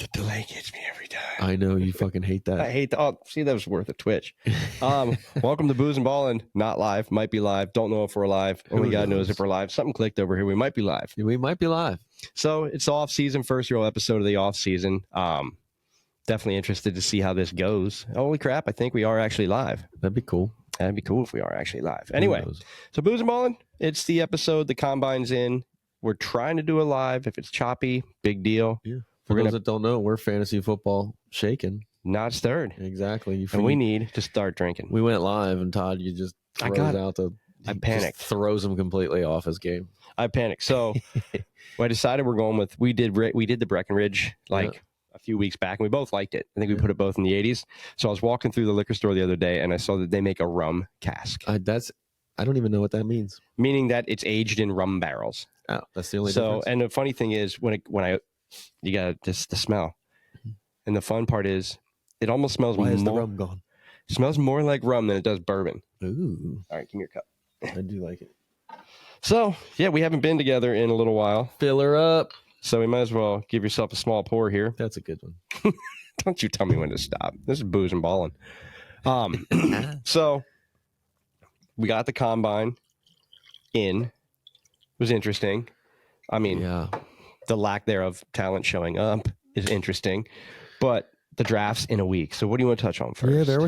The delay gets me every time. I know you fucking hate that. I hate that. Oh, see, that was worth a twitch. Welcome to Booze and Ballin'. Not live. Might be live. Don't know if we're live. Only God knows if we're live. Something clicked over here. We might be live. We might be live. So it's off season. First real episode of the off season. Definitely interested to see how this goes. Holy crap! I think we are actually live. That'd be cool. That'd be cool if we are actually live. Anyway, so Booze and Ballin'. It's the episode. The combine's in. We're trying to do it live. If it's choppy, big deal. Yeah. For those that don't know, we're fantasy football shaking. Not stirred. Exactly. And we need to start drinking. We went live, and Todd, you just I panicked. Throws him completely off his game. I panicked. So I decided we're going with, we did the Breckenridge a few weeks back, and we both liked it. I think we put it both in the 80s. So I was walking through the liquor store the other day, and I saw that they make a rum cask. I don't even know what that means. Meaning that it's aged in rum barrels. Oh, that's the only difference. And the funny thing is, you got just the smell. And the fun part is, it almost smells more. Why is the rum gone? It smells more like rum than it does bourbon. Ooh. All right, give me your cup. I do like it. So, yeah, we haven't been together in a little while. Fill her up. So we might as well give yourself a small pour here. That's a good one. Don't you tell me when to stop. This is Booze and Ballin'. So we got the combine in. It was interesting. I mean, the lack thereof talent showing up is interesting, but the draft's in a week. So what do you want to touch on first? Yeah, there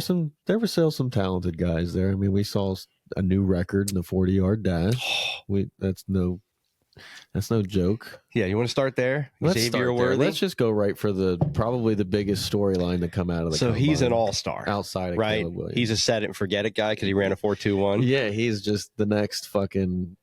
were still some talented guys there. I mean, we saw a new record in the 40-yard dash. That's no joke. Yeah, you want to start there? Xavier Worthy? Let's just go right for probably the biggest storyline to come out of the combine. He's an all-star. Outside of right? Caleb Williams. He's a set it and forget it guy because he ran a 4.21. Yeah, he's just the next fucking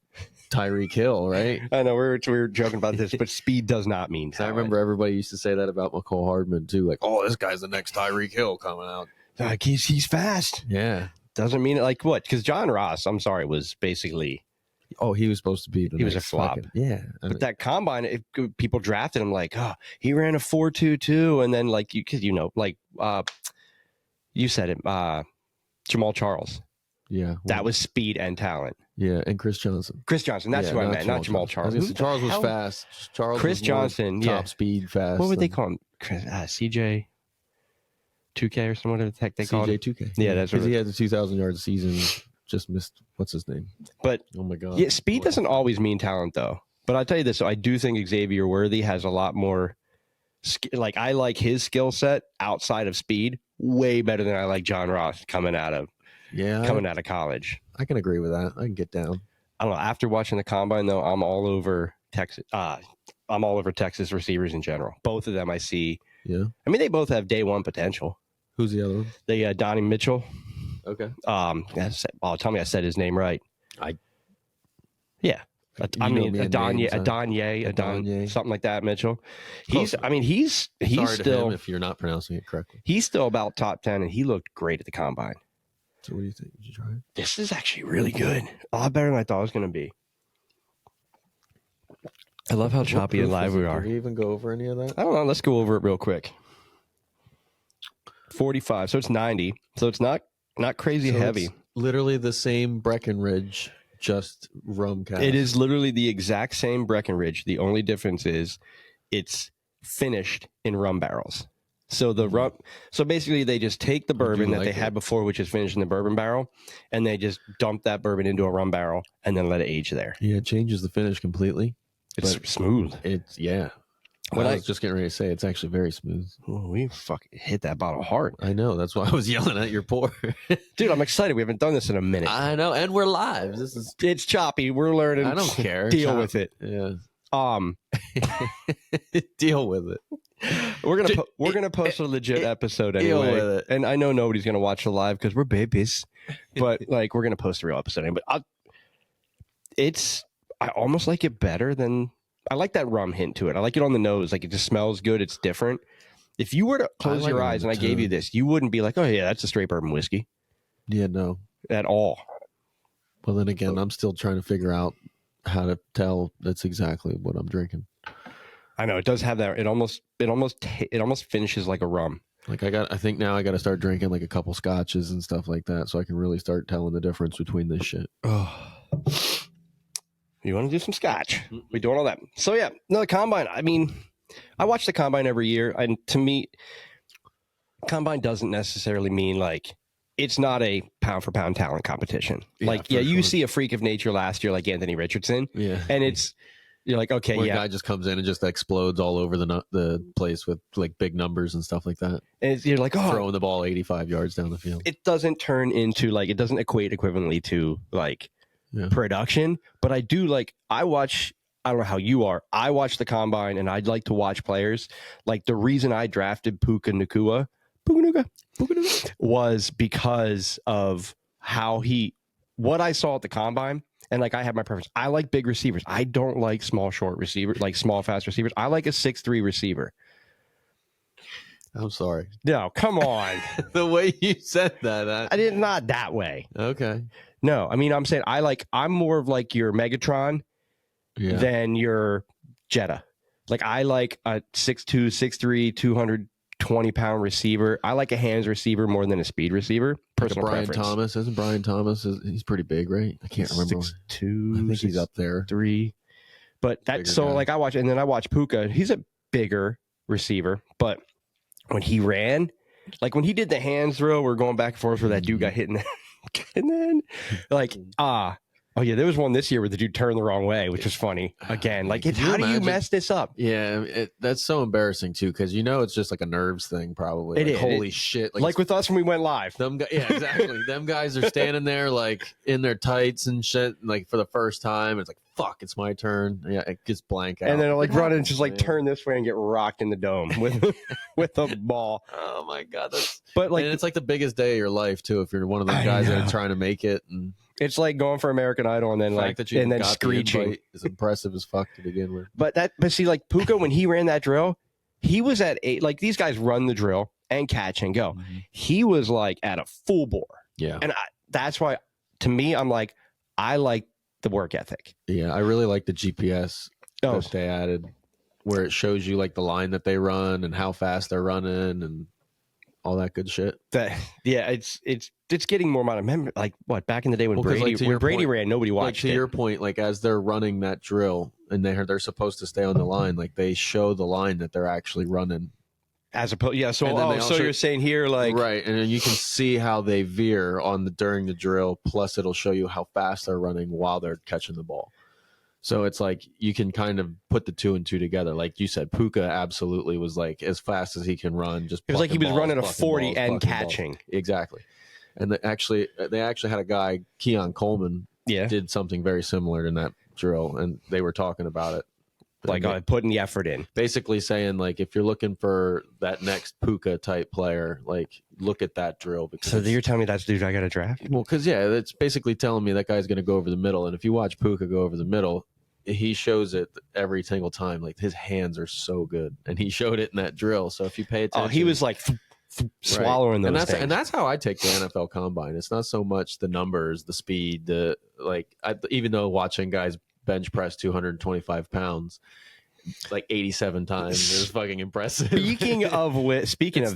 Tyreek Hill, right? I know we were joking about this, but speed does not mean talent. I remember everybody used to say that about McCole Hardman too, like, "Oh, this guy's the next Tyreek Hill coming out." Like he's fast. Yeah, doesn't mean it like what? Because John Ross, I'm sorry, was basically. Oh, he was supposed to be. He was a flop. But that combine, people drafted him like, oh, he ran a 4.22, and then like you said it, Jamal Charles. Yeah, that was speed and talent. Yeah, and Chris Johnson. That's who I meant, not Jamal Charles. Charles was fast. Chris Johnson, top speed, fast. What would they call him? CJ 2K or something? Whatever the heck they call him. CJ 2K. Yeah, that's what he had the 2,000-yard season. Just missed what's his name. But oh my god, yeah, speed doesn't always mean talent though. But I'll tell you this: so I do think Xavier Worthy has a lot more. Like I like his skill set outside of speed way better than I like John Ross coming out of college. I can agree with that. I can get down. I don't know. After watching the combine though, I'm all over Texas. I'm all over Texas receivers in general. Both of them I see. Yeah. I mean, they both have day one potential. Who's the other one? They Donnie Mitchell. Okay. Tell me I said his name right. Adonye, something like that. Mitchell. He's Sorry still to him if you're not pronouncing it correctly. He's still about top 10, and he looked great at the combine. So what do you think? Did you try it? This is actually really good. A lot better than I thought it was going to be. I love how choppy and live we are. Did we even go over any of that? I don't know. Let's go over it real quick. 45. So it's 90. So it's not crazy heavy. It's literally the same Breckenridge, just rum cask. It is literally the exact same Breckenridge. The only difference is it's finished in rum barrels. So so basically they just take the bourbon that they had before, which is finished in the bourbon barrel, and they just dump that bourbon into a rum barrel and then let it age there. Yeah, it changes the finish completely. It's smooth. What I was just getting ready to say, it's actually very smooth. Well, we fucking hit that bottle hard. I know. That's why I was yelling at your pour. Dude, I'm excited. We haven't done this in a minute. I know. And we're live. It's choppy. We're learning. I don't care. Deal with it. Yeah. Deal with it. We're gonna post a legit episode anyway. Deal with it. And I know nobody's gonna watch the live because we're babies. But like we're gonna post a real episode anyway. But I almost like it better than I like that rum hint to it. I like it on the nose. Like it just smells good. It's different. If you were to close your eyes and I gave you this, you wouldn't be like, oh yeah, that's a straight bourbon whiskey. Yeah, no. At all. Well, then again, I'm still trying to figure out how to tell that's exactly what I'm drinking. I know it does have that. It almost finishes like a rum. Like I think now I got to start drinking like a couple scotches and stuff like that, so I can really start telling the difference between this shit. Oh. You want to do some scotch? We're doing all that. So yeah, no, the combine. I mean, I watch the combine every year, and to me, combine doesn't necessarily mean like it's not a pound for pound talent competition. You see a freak of nature last year like Anthony Richardson, and you're like, okay, where a guy just comes in and just explodes all over the place with like big numbers and stuff like that. And you're like, throwing the ball 85 yards down the field. It doesn't turn into like, it doesn't equate equivalently to like production, but I do like, I don't know how you are. I watch the combine and I'd like to watch players. Like the reason I drafted Puka Nacua was because of what I saw at the combine. And like, I have my preference. I like big receivers. I don't like small, short receivers, like small, fast receivers. I like a 6'3" receiver. I'm sorry. No, come on. The way you said that. I did not that way. Okay. No, I mean, I'm saying I'm more of like your Megatron than your Jetta. Like I like a 6'2", 6'3", 220-pound receiver. I like a hands receiver more than a speed receiver. Personal like Brian preference. Thomas. Isn't Brian Thomas? He's pretty big, right? I can't remember. 6'2", I think he's up there. 3. But that's so guy. Like I watch Puka. He's a bigger receiver, but when he ran, like when he did the hands throw, we're going back and forth where that dude got hit in the and then like oh yeah, there was one this year where the dude turned the wrong way, which was funny. Again, like how do you mess this up? Yeah, that's so embarrassing too, because it's just like a nerves thing, probably. It is. Holy shit! Like with us when we went live. Yeah, exactly. Them guys are standing there like in their tights and shit, like for the first time. It's like fuck, it's my turn. Yeah, it gets blank out, and then like run and just like turn this way and get rocked in the dome with a ball. Oh my god, and it's like the biggest day of your life too if you're one of those guys that are trying to make it. And it's like going for American Idol and then then screeching is impressive as fuck to begin with. But see, like Puka, when he ran that drill, he was at 8. Like these guys run the drill and catch and go. Mm-hmm. He was like at a full bore. Yeah, and that's why to me, I'm like, I like the work ethic. Yeah, I really like the GPS that they added, where it shows you like the line that they run and how fast they're running and all that good shit. It's getting more modern. Remember, like what back in the day when Brady ran, nobody watched. Like, to your point, like as they're running that drill and they're supposed to stay on the line, like they show the line that they're actually running. As opposed, yeah. So, so you're saying here, like right, and then you can see how they veer during the drill. Plus, it'll show you how fast they're running while they're catching the ball. So it's like you can kind of put the 2 and 2 together. Like you said, Puka absolutely was like as fast as he can run. Just it was like he was running a 40 and catching. Exactly. And they actually had a guy, Keon Coleman, did something very similar in that drill, and they were talking about it. Like putting the effort in. Basically saying, like, if you're looking for that next Puka type player, like, look at that drill. So you're telling me that's the dude I got to draft? Well, because, it's basically telling me that guy's going to go over the middle. And if you watch Puka go over the middle, he shows it every single time. Like, his hands are so good. And he showed it in that drill. So if you pay attention. Oh, he was like swallowing those things. And that's how I take the NFL Combine. It's not so much the numbers, the speed, even though watching guys bench press 225 pounds like 87 times is fucking impressive. Speaking of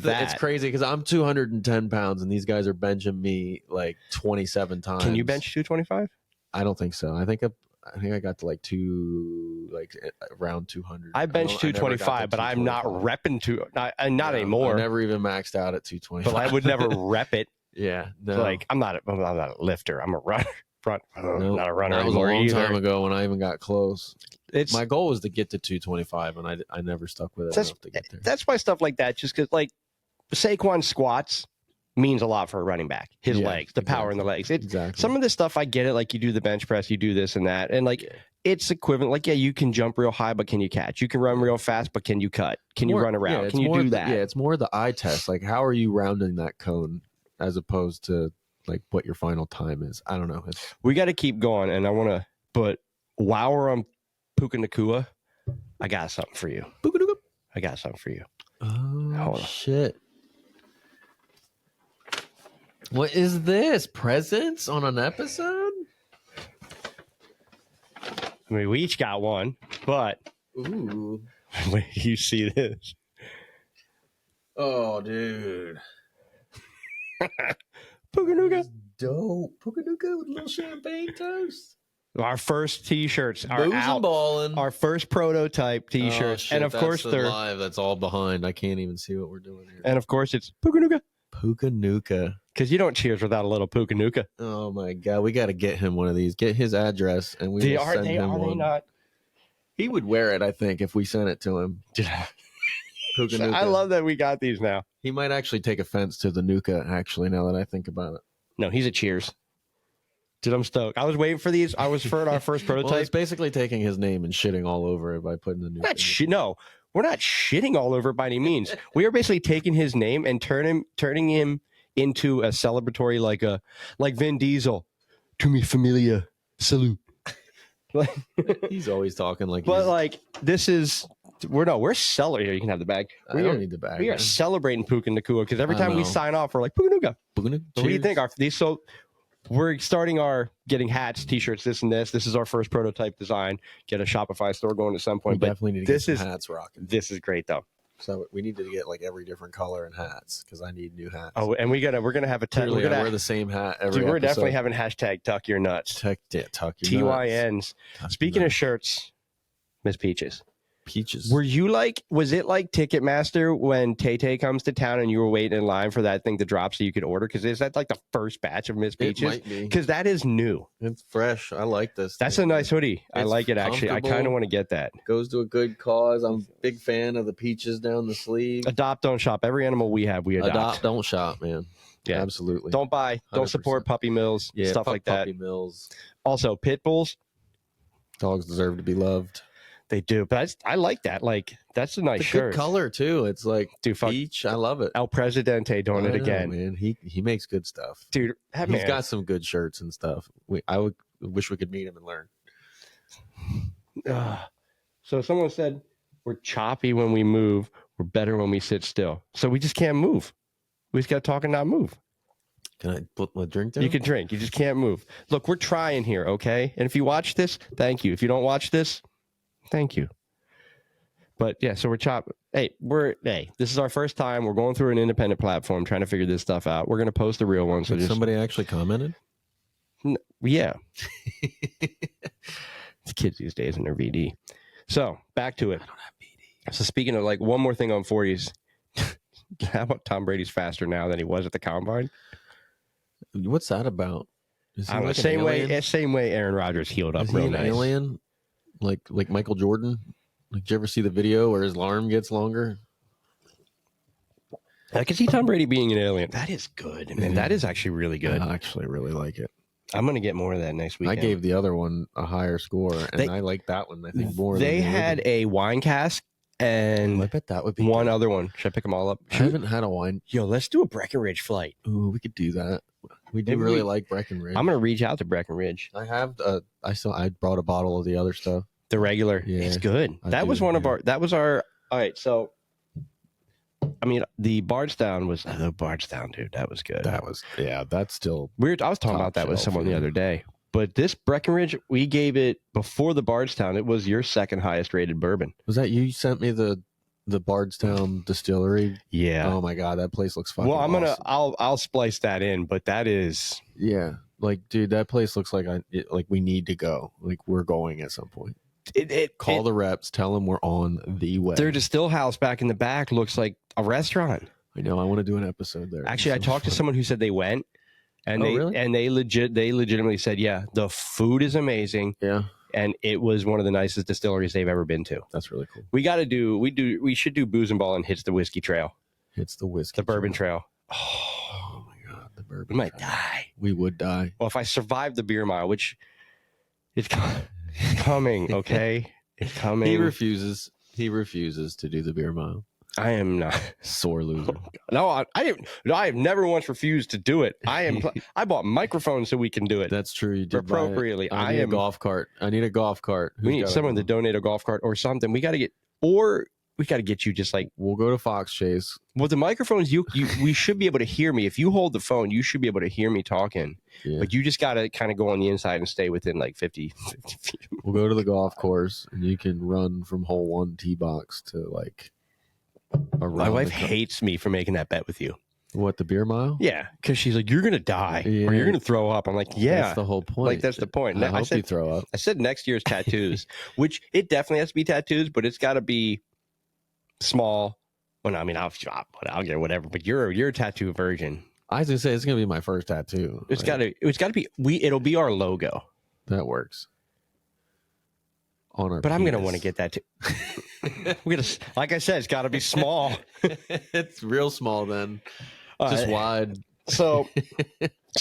that, it's crazy because I'm 210 pounds and these guys are benching me like 27 times. Can you bench 225? I don't think so. I think I got to around 200. I benched 225, but I'm not repping not anymore. I never even maxed out at 225. But I would never rep it. Yeah, no. Like I'm not a lifter. I'm a runner. Not a runner. That was a long time ago when I even got close. My goal was to get to 225, and I never stuck with it enough to get there. That's why stuff like that, just because like Saquon squats means a lot for a running back. His legs, the power in the legs. Exactly. Some of this stuff I get it. Like you do the bench press, you do this and that, and it's equivalent. Like you can jump real high, but can you catch? You can run real fast, but can you cut? Can you run around? Can you do that? Yeah, it's more the eye test. Like how are you rounding that cone as opposed to like what your final time is. I don't know. We got to keep going, and but while we're on Puka Nacua, I got something for you. I got something for you. Oh, shit. What is this? Presents on an episode? I mean, we each got one, but ooh, when you see this. Oh, dude. Puka Nuka. Dope. Puka Nuka with a little champagne toast. Our first T-shirts are Booze out. and balling. Our first prototype T-shirts, Shit, and of course they're live. That's all behind. I can't even see what we're doing here. and of course it's Pukanuka. Pukanuka. Because you don't cheers without a little Pukanuka. Oh my god, we got to get him one of these. Get his address, and we will send him one. They not? He would wear it, I think, if we sent it to him. Pukanuka. I love that we got these now. He might actually take offense to the Nuka. Actually, now that I think about it. No, he's a cheers. Dude, I'm stoked. I was waiting for these. I was for our first prototype. Well, it's basically taking his name and shitting all over it by putting the Nuka. No, we're not shitting all over it by any means. We are basically taking his name and turning him into a celebratory, like Vin Diesel. To me, familia, salute. He's always talking like. But like this is we're celebrating. Here, you can have the bag. I don't need the bag. We are celebrating Puka Nakua because every time we sign off, we're like Puka. What do you think? We're starting getting hats, T-shirts, this and this. This is our first prototype design. Get a Shopify store going at some point. We definitely need to get some hats rocking. This is great though. So we need to get like every different color and hats because I need new hats. Oh, and we're gonna have a tag. We're gonna wear the same hat every. Dude, we're definitely having hashtag Tuck Your Nuts. Tuck Your TYNs. Speaking of shirts, Miss Peaches. Peaches. Was it like Ticketmaster when Tay comes to town and you were waiting in line for that thing to drop so you could order? Because is that like the first batch of Miss Peaches? It might be. Because that is new. It's fresh. I like this. That's a nice hoodie. I like it actually. I kind of want to get that. Goes to a good cause. I'm a big fan of the peaches down the sleeve. Adopt, don't shop. Every animal we have, we adopt. Adopt, don't shop, man. Yeah, absolutely. Don't buy. 100%. Don't support puppy mills. Stuff like that. Puppy mills. Also, pit bulls. Dogs deserve to be loved. They do, but I like that. Like that's a nice shirt. Good color too. It's like peach. I love it. El Presidente doing it again, man. He makes good stuff, dude. He's got some good shirts and stuff. I wish we could meet him and learn. So someone said we're choppy when we move. We're better when we sit still. So we just can't move. We just got to talk and not move. Can I put my drink down? You can drink. You just can't move. Look, we're trying here, okay? And if you watch this, thank you. If you don't watch this, thank you. But yeah, so we're chopping. Hey, this is our first time. We're going through an independent platform trying to figure this stuff out. We're going to post a real one. So somebody actually commented? Yeah. It's kids these days in their VD. So back to it. I don't have VD. So speaking of like one more thing on 40s, how about Tom Brady's faster now than he was at the combine? What's that about? Is he like same way Aaron Rodgers healed up. Is he an alien? Like Michael Jordan? Like, did you ever see the video where his arm gets longer? I can see Tom Brady being an alien. That is good, man. That is actually really good. I actually really like it. I'm going to get more of that next week. I gave the other one a higher score, and I like that one, I think, more. They had a wine cask and I bet that would be one other one. Should I pick them all up? I haven't had a wine. Yo, let's do a Breckenridge flight. Ooh, we could do that. We do really like Breckenridge. I'm going to reach out to Breckenridge. I have. I brought a bottle of the other stuff. The regular. Yeah, it's good. That was one of our. That was our. All right, so. I mean, the Bardstown was the Bardstown, dude. That was good. That's still weird. I was talking about that with someone the other day. But this Breckenridge, we gave it before the Bardstown. It was your second highest rated bourbon. Was that you sent me the Bardstown distillery? Yeah. Oh my god, that place looks fucking. Well, awesome. I'll splice that in, but that is. Yeah, like dude, that place looks like we need to go. Like we're going at some point. Call the reps, tell them we're on the way. Their distill house back in the back looks like a restaurant. I know. I want to do an episode there. Actually, I talked to someone who said they went, and they legitimately said, yeah, the food is amazing. Yeah, and it was one of the nicest distilleries they've ever been to. That's really cool. We should do Booze and Ball and Hits the Whiskey Trail. Hits the whiskey. The bourbon trail. Oh my god, the bourbon. We might die. We would die. Well, if I survive the beer mile, which is coming, okay? It's coming. He refuses to do the beer mile. I am not. Sore loser. No, I have never once refused to do it. I bought microphones so we can do it. That's true. You did appropriately. I need a golf cart. I need a golf cart. We need someone to donate a golf cart or something. We got to get you just like. We'll go to Fox Chase. Well, the microphones, we should be able to hear me. If you hold the phone, you should be able to hear me talking. Yeah. But you just got to kind of go on the inside and stay within like 50 feet. We'll go to the golf course and you can run from hole 1 tee box to like. My wife hates me for making that bet with you. What, the beer mile? Yeah, because she's like, you're gonna die or Yeah. you're gonna throw up. I'm like, yeah, That's the whole point. like that's the point. I hope you throw up. I said next year's tattoos, which it definitely has to be tattoos, but it's got to be small. Well, no, I mean, I'll get whatever. But you're a tattoo virgin. I was gonna say it's gonna be my first tattoo. It's got to be. It'll be our logo. That works. On our But I'm gonna penis. want to get that too. We're gonna, like I said, it's got to be small. It's real small then, just wide. So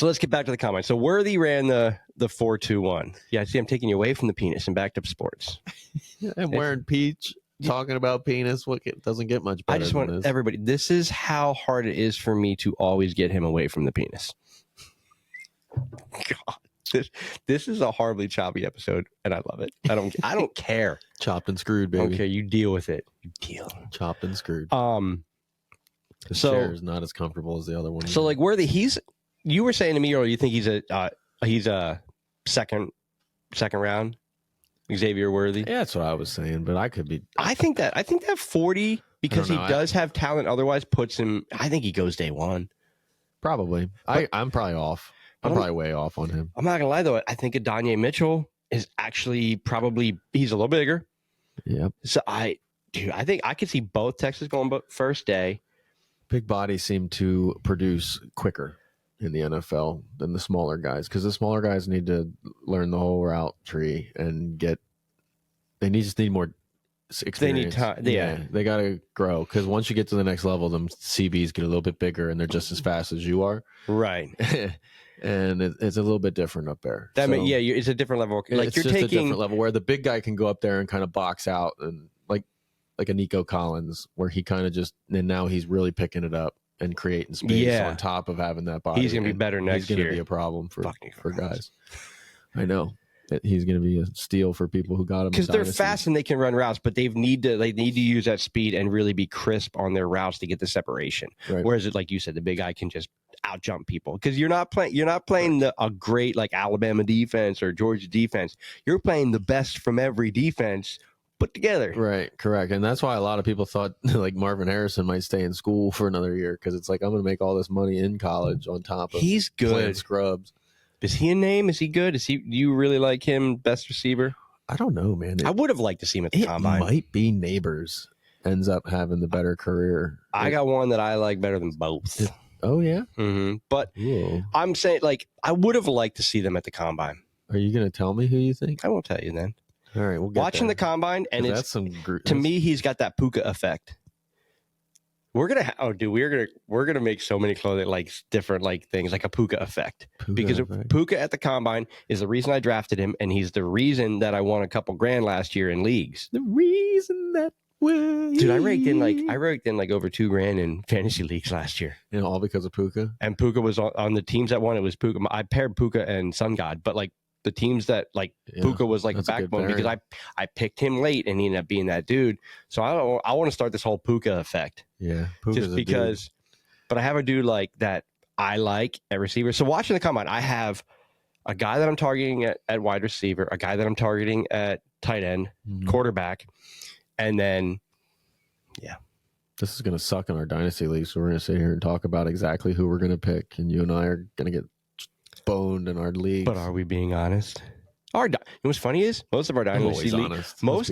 let's get back to the combine. So Worthy ran the 4.21. Yeah, see, I'm taking you away from the penis and back to sports. I'm wearing peach. Talking about penis, doesn't get much better. I just want this. everybody. This is how hard it is for me to always get him away from the penis. God, this is a horribly choppy episode, and I love it. I don't care. Chopped and screwed, baby. I don't care. You deal with it. You deal. Chopped and screwed. The chair is not as comfortable as the other one. So like Worthy, you were saying to me earlier, you think he's a second round. Xavier Worthy. Yeah, that's what I was saying, but I could be. I think that 40, because he does have talent. Otherwise, puts him. I think he goes day one. Probably. I'm probably off. I'm probably way off on him. I'm not gonna lie though. I think Adonye Mitchell is actually he's a little bigger. Yeah. So I think I could see both Texas going first day. Big bodies seem to produce quicker in the NFL than the smaller guys, because the smaller guys need to learn the whole route tree and they just need more experience. They need time. Yeah. They got to grow, because once you get to the next level, them CBs get a little bit bigger and they're just as fast as you are. Right. And it's a little bit different up there. It's a different level. Like it's you're just taking a different level where the big guy can go up there and kind of box out, and like a Nico Collins, where he kind of just, and now he's really picking it up and creating space on top of having that body. He's going to be better next year. He's going to be a problem for guys. I know. He's going to be a steal for people who got him. Because they're fast and they can run routes, but they need to use that speed and really be crisp on their routes to get the separation. Right. Whereas, like you said, the big guy can just out jump people, because you're not playing a great like Alabama defense or Georgia defense. You're playing the best from every defense put together. Right, correct. And that's why a lot of people thought like Marvin Harrison might stay in school for another year, because it's like, I'm going to make all this money in college on top of he's good playing scrubs. Is he a name? Is he good? Do you really like him best receiver? I don't know, man. I would have liked to see him at the combine. It might be Neighbors ends up having the better career. I got one that I like better than both. Oh, yeah? Mm-hmm. But Whoa. I'm saying, like, I would have liked to see them at the combine. Are you going to tell me who you think? I won't tell you then. All right, we'll get watching the combine, and that's to me, he's got that Puka effect. We're gonna make so many clothing like different like things like a Puka effect, because Puka at the combine is the reason I drafted him, and he's the reason that I won a couple grand last year in leagues. The reason that dude, I raked in like over $2,000 in fantasy leagues last year, all because of Puka. And Puka was on the teams that won. It was Puka. I paired Puka and Sun God, but like the teams that like Puka was like the backbone, because I picked him late and he ended up being that dude. So I want to start this whole Puka effect. Yeah, Puka's just because. But I have a dude like that I like at receiver. So watching the combine, I have a guy that I'm targeting at wide receiver, a guy that I'm targeting at tight end, quarterback, and then this is going to suck in our dynasty league. So we're going to sit here and talk about exactly who we're going to pick, and you and I are going to get boned in our league. But are we being honest? You know what's funny is most of our dynasty league, most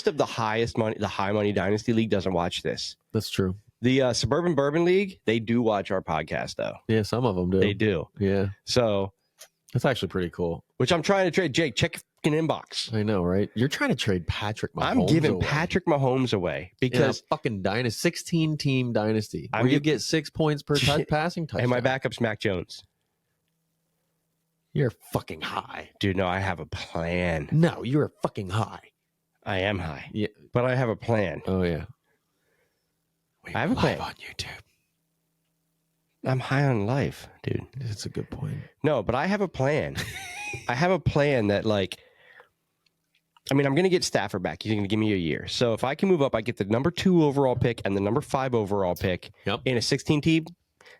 of the highest money, the high money dynasty league doesn't watch this. That's true. The Suburban Bourbon League, they do watch our podcast though. Yeah, some of them do. They do. Yeah. So that's actually pretty cool. Which I'm trying to trade. Jake, check your inbox. I know, right? You're trying to trade Patrick Mahomes. I'm giving Patrick Mahomes away because fucking dynasty, 16-team dynasty, where you get 6 points per passing touchdown. And my backup's Mac Jones. You're fucking high. Dude, no, I have a plan. No, you're fucking high. I am high. Yeah. But I have a plan. Oh, yeah. I have a plan. On YouTube. I'm high on life, dude. That's a good point. No, but I have a plan. I have a plan that, like, I'm going to get Stafford back. He's going to give me a year. So if I can move up, I get the number 2 overall pick and the number 5 overall pick in a 16 team.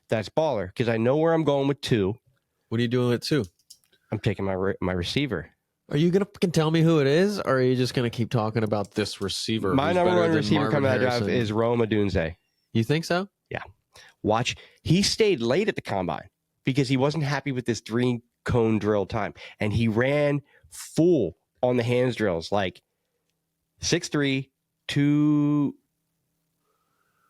That's baller, because I know where I'm going with 2. What are you doing with 2? I'm taking my receiver. Are you going to fucking tell me who it is, or are you just going to keep talking about this receiver? My number 1 receiver coming out of draft is Rome Odunze. You think so? Yeah. Watch. He stayed late at the combine because he wasn't happy with this 3-cone drill time. And he ran full on the hands drills, like 6'3", 2...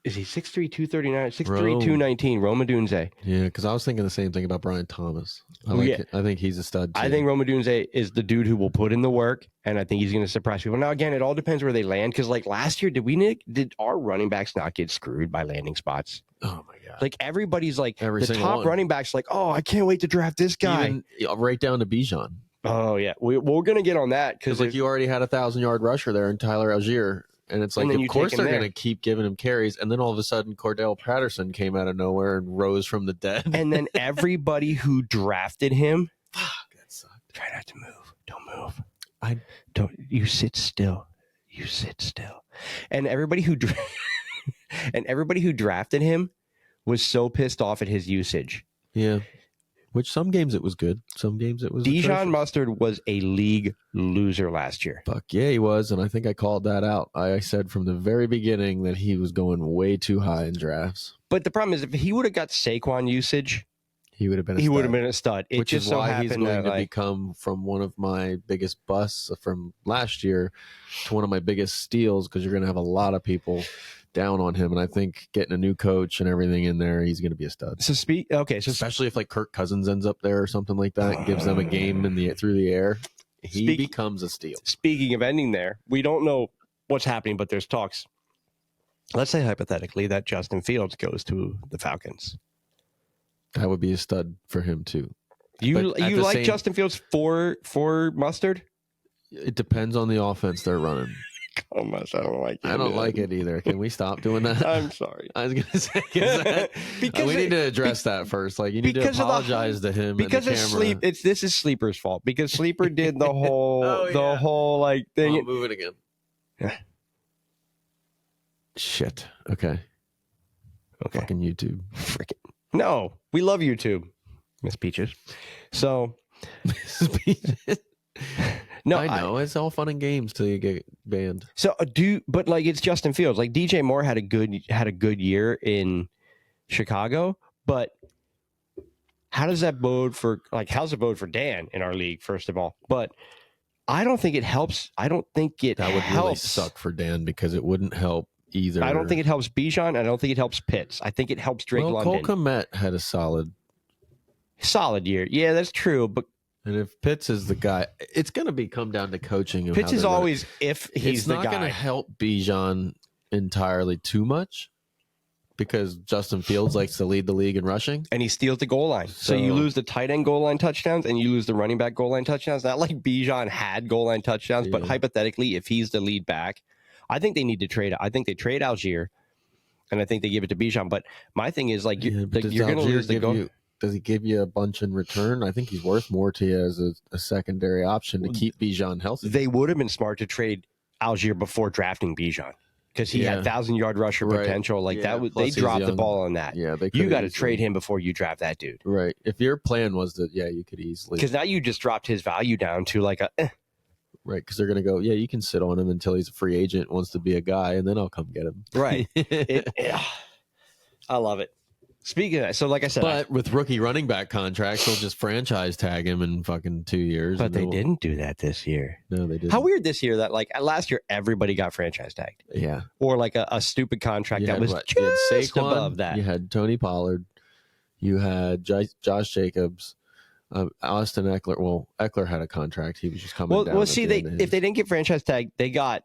Is he 6'3", 239, 6'3", 219, Roma Dunze. Yeah, because I was thinking the same thing about Brian Thomas. I think he's a stud, too. I think Roma Dunze is the dude who will put in the work, and I think he's going to surprise people. Now, again, it all depends where they land, because, like, last year, did our running backs not get screwed by landing spots? Oh, my God. Like, everybody's like, the top running backs like, oh, I can't wait to draft this guy. Even right down to Bijan. Oh, yeah. We're going to get on that. Because, like, you already had a 1,000-yard rusher there in Tyler Algier. And it's like, of course they're going to keep giving him carries. And then all of a sudden, Cordell Patterson came out of nowhere and rose from the dead. And then everybody who drafted him, fuck, that sucked. Try not to move. Don't move. You sit still. And everybody who drafted him was so pissed off at his usage. Yeah. Which some games it was good. Some games it was Dijon Mustard was a league loser last year. Fuck yeah, he was. And I think I called that out. I said from the very beginning that he was going way too high in drafts. But the problem is, if he would have got Saquon usage, he would have been a stud. It which just is so why he's happened going that, to become from one of my biggest busts from last year to one of my biggest steals, because you're going to have a lot of people down on him, and I think getting a new coach and everything in there, he's going to be a stud. So especially if like Kirk Cousins ends up there or something like that, and gives them a game through the air, he becomes a steal. Speaking of ending there, we don't know what's happening, but there's talks. Let's say hypothetically that Justin Fields goes to the Falcons. That would be a stud for him too. You like Justin Fields for Mustard? It depends on the offense they're running. Oh my! I don't like it. I don't like it either. Can we stop doing that? I'm sorry. I was going to say because we need to address that first. Like, you need to apologize to him because and the camera. This is Sleeper's fault, because Sleeper did the whole whole like thing. I'll move it again. Yeah. Shit. Okay. Fucking YouTube. Frickin'. No, we love YouTube, Miss Peaches. So, Miss Peaches. No, I know it's all fun and games till you get banned. So but like, it's Justin Fields. Like, DJ Moore had a good year in Chicago, but how's it bode for Dan in our league, first of all? But I don't think it helps. I don't think it that would helps. Really suck for Dan, because it wouldn't help either. I don't think it helps Bijan. I don't think it helps Pitts. I think it helps Drake London. Cole Kmet had a solid year. Yeah, that's true, but. And if Pitts is the guy, it's going to come down to coaching. Pitts is always if he's the guy. It's not going to help Bijan entirely too much, because Justin Fields likes to lead the league in rushing. And he steals the goal line. So you lose the tight end goal line touchdowns, and you lose the running back goal line touchdowns. Not like Bijan had goal line touchdowns, but hypothetically, if he's the lead back, I think they need to trade. I think they trade Algier, and I think they give it to Bijan. But my thing is, like, you're going to lose the goal. Does he give you a bunch in return? I think he's worth more to you as a secondary option to keep Bijan healthy. They would have been smart to trade Algier before drafting Bijan, because he had 1,000-yard rusher potential. Like they dropped the ball on that. Yeah, you got to trade him before you draft that dude. Right. If your plan was that, you could easily, because now you just dropped his value down to like a. Right, because they're going to go, you can sit on him until he's a free agent, wants to be a guy, and then I'll come get him. Right. I love it. Speaking of that, so like I said, but with rookie running back contracts, they'll just franchise tag him in fucking 2 years. But they didn't do that this year. No, they didn't. How weird this year that, like, last year everybody got franchise tagged. Yeah. Or like a stupid contract that was just above that. You had Tony Pollard. You had Josh Jacobs. Austin Eckler. Well, Eckler had a contract. He was just coming down. Well, see, if they didn't get franchise tagged, they got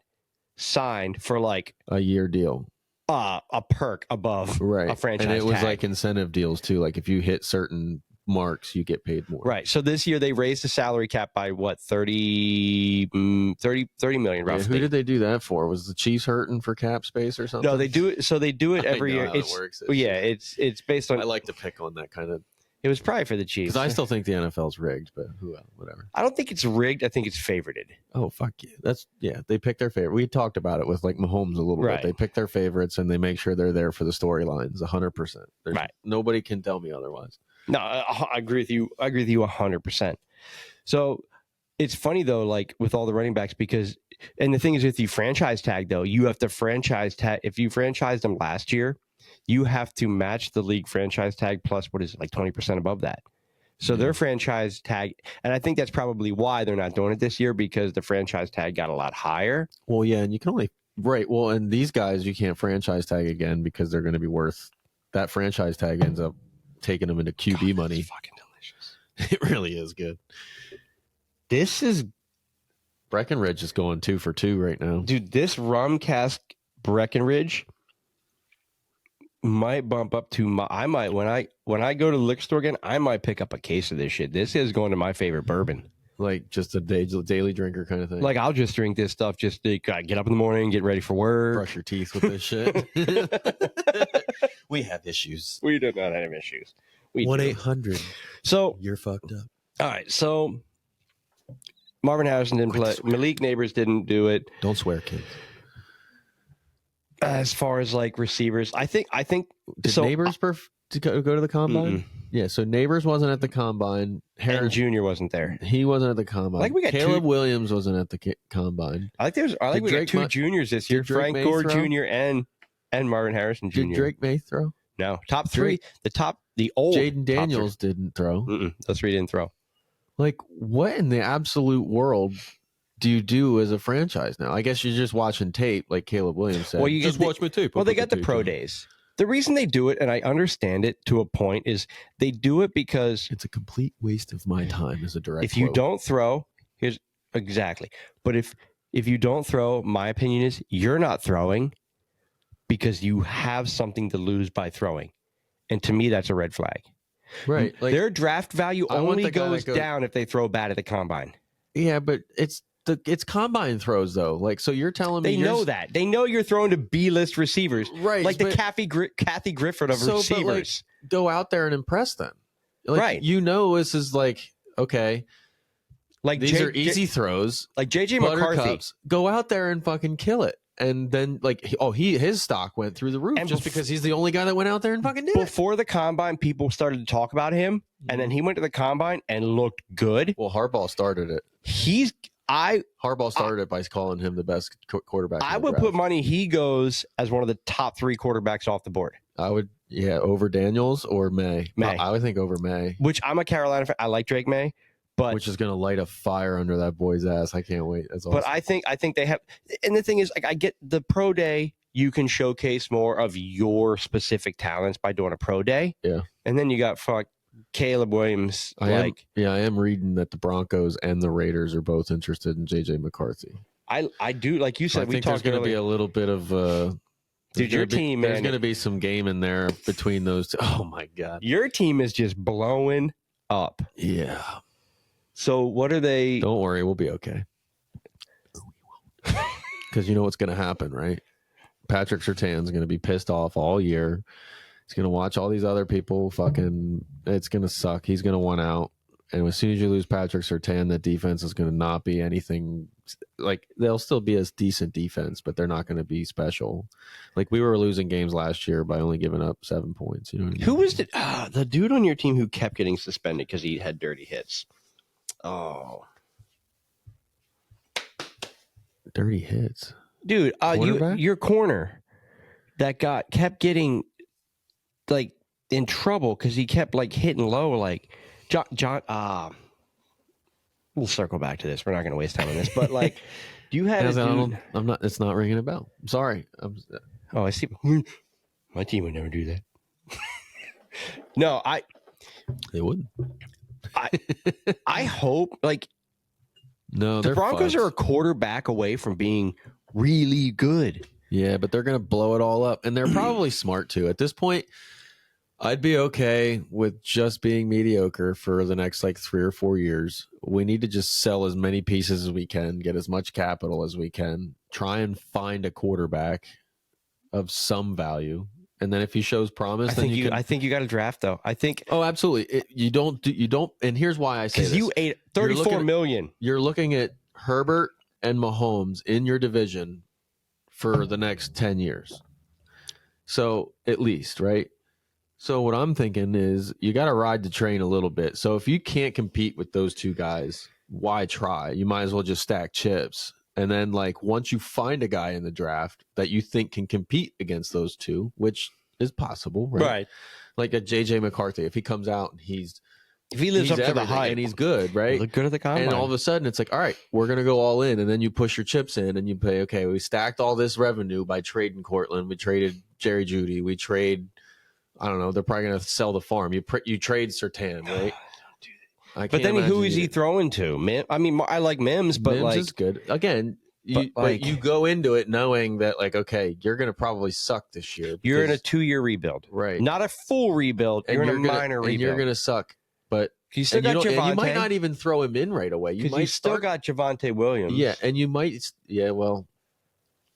signed for like a year deal. A perk above a franchise and it was tag. like incentive deals too. Like if you hit certain marks, you get paid more. Right. So this year they raised the salary cap by what, 30 million roughly. Who did they do that for? Was the Chiefs hurting for cap space or something? No, they do it. So they do it every year. It's based on. I like to pick on that kind of. It was probably for the Chiefs. Because I still think the NFL's rigged, but whatever. I don't think it's rigged. I think it's favorited. Oh, fuck yeah. They pick their favorite. We talked about it with like Mahomes a little bit. They pick their favorites and they make sure they're there for the storylines 100%. Right. Nobody can tell me otherwise. No, I agree with you. I agree with you 100%. So It's funny though, like with all the running backs, because and the thing is, if you franchise tag though, you have to franchise tag. If you franchised them last year, you have to match the league franchise tag plus what is it, like 20% above that. So their franchise tag, and I think that's probably why they're not doing it this year, because the franchise tag got a lot higher. Well, yeah, and you can only well, and these guys you can't franchise tag again because they're going to be worth that franchise tag ends up taking them into QB money. Fucking delicious. It really is good. This is Breckenridge is going 2 for 2 right now. Dude, this rum cask Breckenridge might bump up to I might when I go to the liquor store again, I might pick up a case of this shit. This is going to my favorite bourbon. Like just a daily drinker kind of thing. Like I'll just drink this stuff just to get up in the morning, get ready for work. Brush your teeth with this shit. We have issues. We do not have issues. 1-800. So you're fucked up. All right, so Marvin Harrison didn't play. Malik Neighbors didn't do it. Don't swear, kids. As far as like receivers, I think did so. Neighbors to go to the combine? Yeah, so Neighbors wasn't at the combine. Harris Jr. wasn't there. He wasn't at the combine. Like we got Caleb Williams wasn't at the combine. I like we got two juniors this year: Frank Gore Jr. and Marvin Harrison Jr. Did Drake May throw? No, top three. The old Jaden Daniels didn't throw. Those three didn't throw. Like, what in the absolute world do you do as a franchise now? I guess you're just watching tape, like Caleb Williams said. Well, you just watch my tape. Well, they got the pro days. The reason they do it, and I understand it to a point, is they do it because it's a complete waste of my time as a director. If you don't throw, here's exactly. But if you don't throw, my opinion is you're not throwing because you have something to lose by throwing. And to me, that's a red flag. Right. Like, their draft value only goes down if they throw bad at the combine. Yeah, but it's combine throws though. Like, so you're telling me they know that. They know you're throwing to B-list receivers. Right. Like the Kathy Griffin of receivers. Like, go out there and impress them. Like, right. You know, this is like, okay, like these are easy throws. Like JJ McCarthy. Go out there and fucking kill it. And then, like, his stock went through the roof just because he's the only guy that went out there and fucking did it. Before the combine, people started to talk about him, and then he went to the combine and looked good. Well, Harbaugh started it. Harbaugh started it by calling him the best quarterback. I would put money he goes as one of the top 3 quarterbacks off the board. I would, over Daniels or May. I would think over May. Which I'm a Carolina fan. I like Drake May. But, which is going to light a fire under that boy's ass. I can't wait. That's awesome. But I think they have, and the thing is, like, I get the pro day. You can showcase more of your specific talents by doing a pro day. Yeah, and then you got Caleb Williams. I am reading that the Broncos and the Raiders are both interested in JJ McCarthy. I do, like you said. I think there's going to be a little bit of dude, your team, man. There's going to be some game in there between those two. Oh my god, your team is just blowing up. Yeah. So what are they? Don't worry, we'll be okay. Because you know what's going to happen, right? Patrick Surtain's going to be pissed off all year. He's going to watch all these other people fucking. It's going to suck. He's going to want out. And as soon as you lose Patrick Surtain, that defense is going to not be anything. Like, they'll still be a decent defense, but they're not going to be special. Like, we were losing games last year by only giving up 7 points. You know what I mean? Who was the dude on your team who kept getting suspended because he had dirty hits? Oh, dirty hits, dude! Your corner that kept getting like in trouble because he kept like hitting low. Like John. We'll circle back to this. We're not going to waste time on this, but like, you had a dude. I'm not. It's not ringing a bell. I'm sorry. Oh, I see. My team would never do that. No, They wouldn't. I hope, like, no, the Broncos are a quarterback away from being really good. Yeah, but they're going to blow it all up, and they're probably smart too. At this point, I'd be okay with just being mediocre for the next like 3 or 4 years. We need to just sell as many pieces as we can, get as much capital as we can, try and find a quarterback of some value. And then if he shows promise, I think you got to draft though. I think. Oh, absolutely. You don't. And here's why I say this: because you ate $34 million. You're looking at Herbert and Mahomes in your division for the next 10 years. So at least, right? So what I'm thinking is you got to ride the train a little bit. So if you can't compete with those two guys, why try? You might as well just stack chips. And then, like, once you find a guy in the draft that you think can compete against those two, which is possible, right? Like a JJ McCarthy, if he comes out and if he lives up to the hype and he's good, right? Look good at the combine. And all of a sudden, it's like, all right, we're gonna go all in, and then you push your chips in, and you pay. Okay, we stacked all this revenue by trading Cortland. We traded Jerry Jeudy. We trade. I don't know. They're probably gonna sell the farm. You trade Surtain, right? But then who is he throwing to? I mean, I like Mims, but Mims is good. Again, but you go into it knowing that, like, okay, you're going to probably suck this year. You're in a 2-year rebuild, right? Not a full rebuild. You're in a minor rebuild, and you're going to suck. But you still got Javonte. You might not even throw him in right away. You still got Javonte Williams. Yeah, and you might. Yeah, well,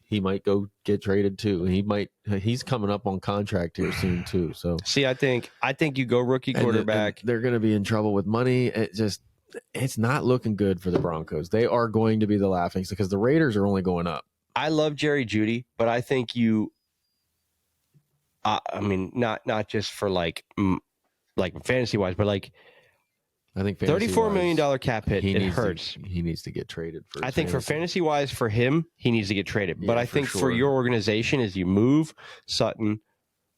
he might go get traded too. He's coming up on contract here soon too. So see, I think you go rookie quarterback. And they're going to be in trouble with money. It's not looking good for the Broncos. They are going to be the laughing stock because the Raiders are only going up. I love Jerry Jeudy, but I think you. I mean, not just for like fantasy wise, but like. I think $34 million cap hit. It hurts. He needs to get traded. I think for fantasy wise, for him, he needs to get traded. Yeah, but I think for your organization, is you move Sutton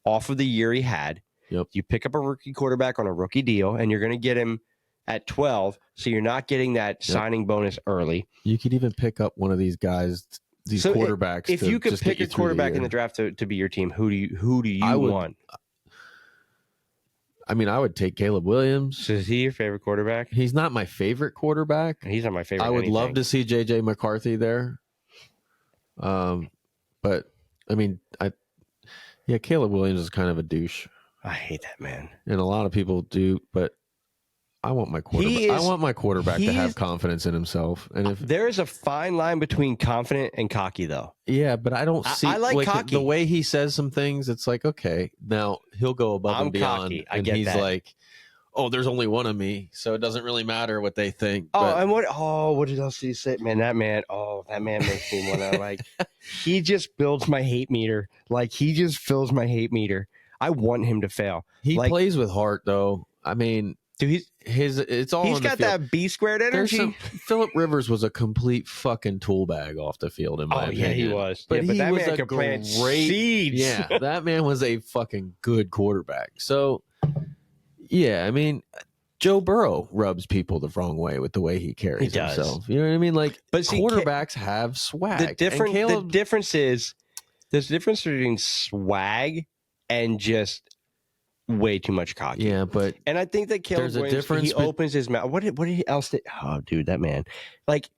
off of the year he had. Yep. You pick up a rookie quarterback on a rookie deal, and you're going to get him at 12, so you're not getting that signing bonus early. You could even pick up one of these guys, quarterbacks. If you could pick a quarterback in the draft to be your team, who do you want? I mean, I would take Caleb Williams. So is he your favorite quarterback? He's not my favorite quarterback. He's not my favorite. I would love to see JJ McCarthy there. But I mean, Caleb Williams is kind of a douche. I hate that man, and a lot of people do. But I want my quarterback to have confidence in himself. And if there is a fine line between confident and cocky, though. Yeah, but I don't see. I like cocky. The way he says some things. It's like, okay, now he'll go above and beyond, cocky. and he's like, "Oh, there's only one of me, so it doesn't really matter what they think." And what else did he say? Man, that man makes me want to like. He just builds my hate meter. Like he just fills my hate meter. I want him to fail. He plays with heart, though. I mean. Dude, it's all. He's got that B squared energy. Phillip Rivers was a complete fucking tool bag off the field in my opinion. Yeah, he was. But he that was man a great seeds. Yeah, that man was a fucking good quarterback. So, yeah, I mean, Joe Burrow rubs people the wrong way with the way he carries himself. You know what I mean? Like, but quarterbacks have swag. The difference is there's a difference between swag and just way too much cocky. Yeah, and I think that Caleb Williams, he opens his mouth. What did he else did? Oh, dude, that man, like,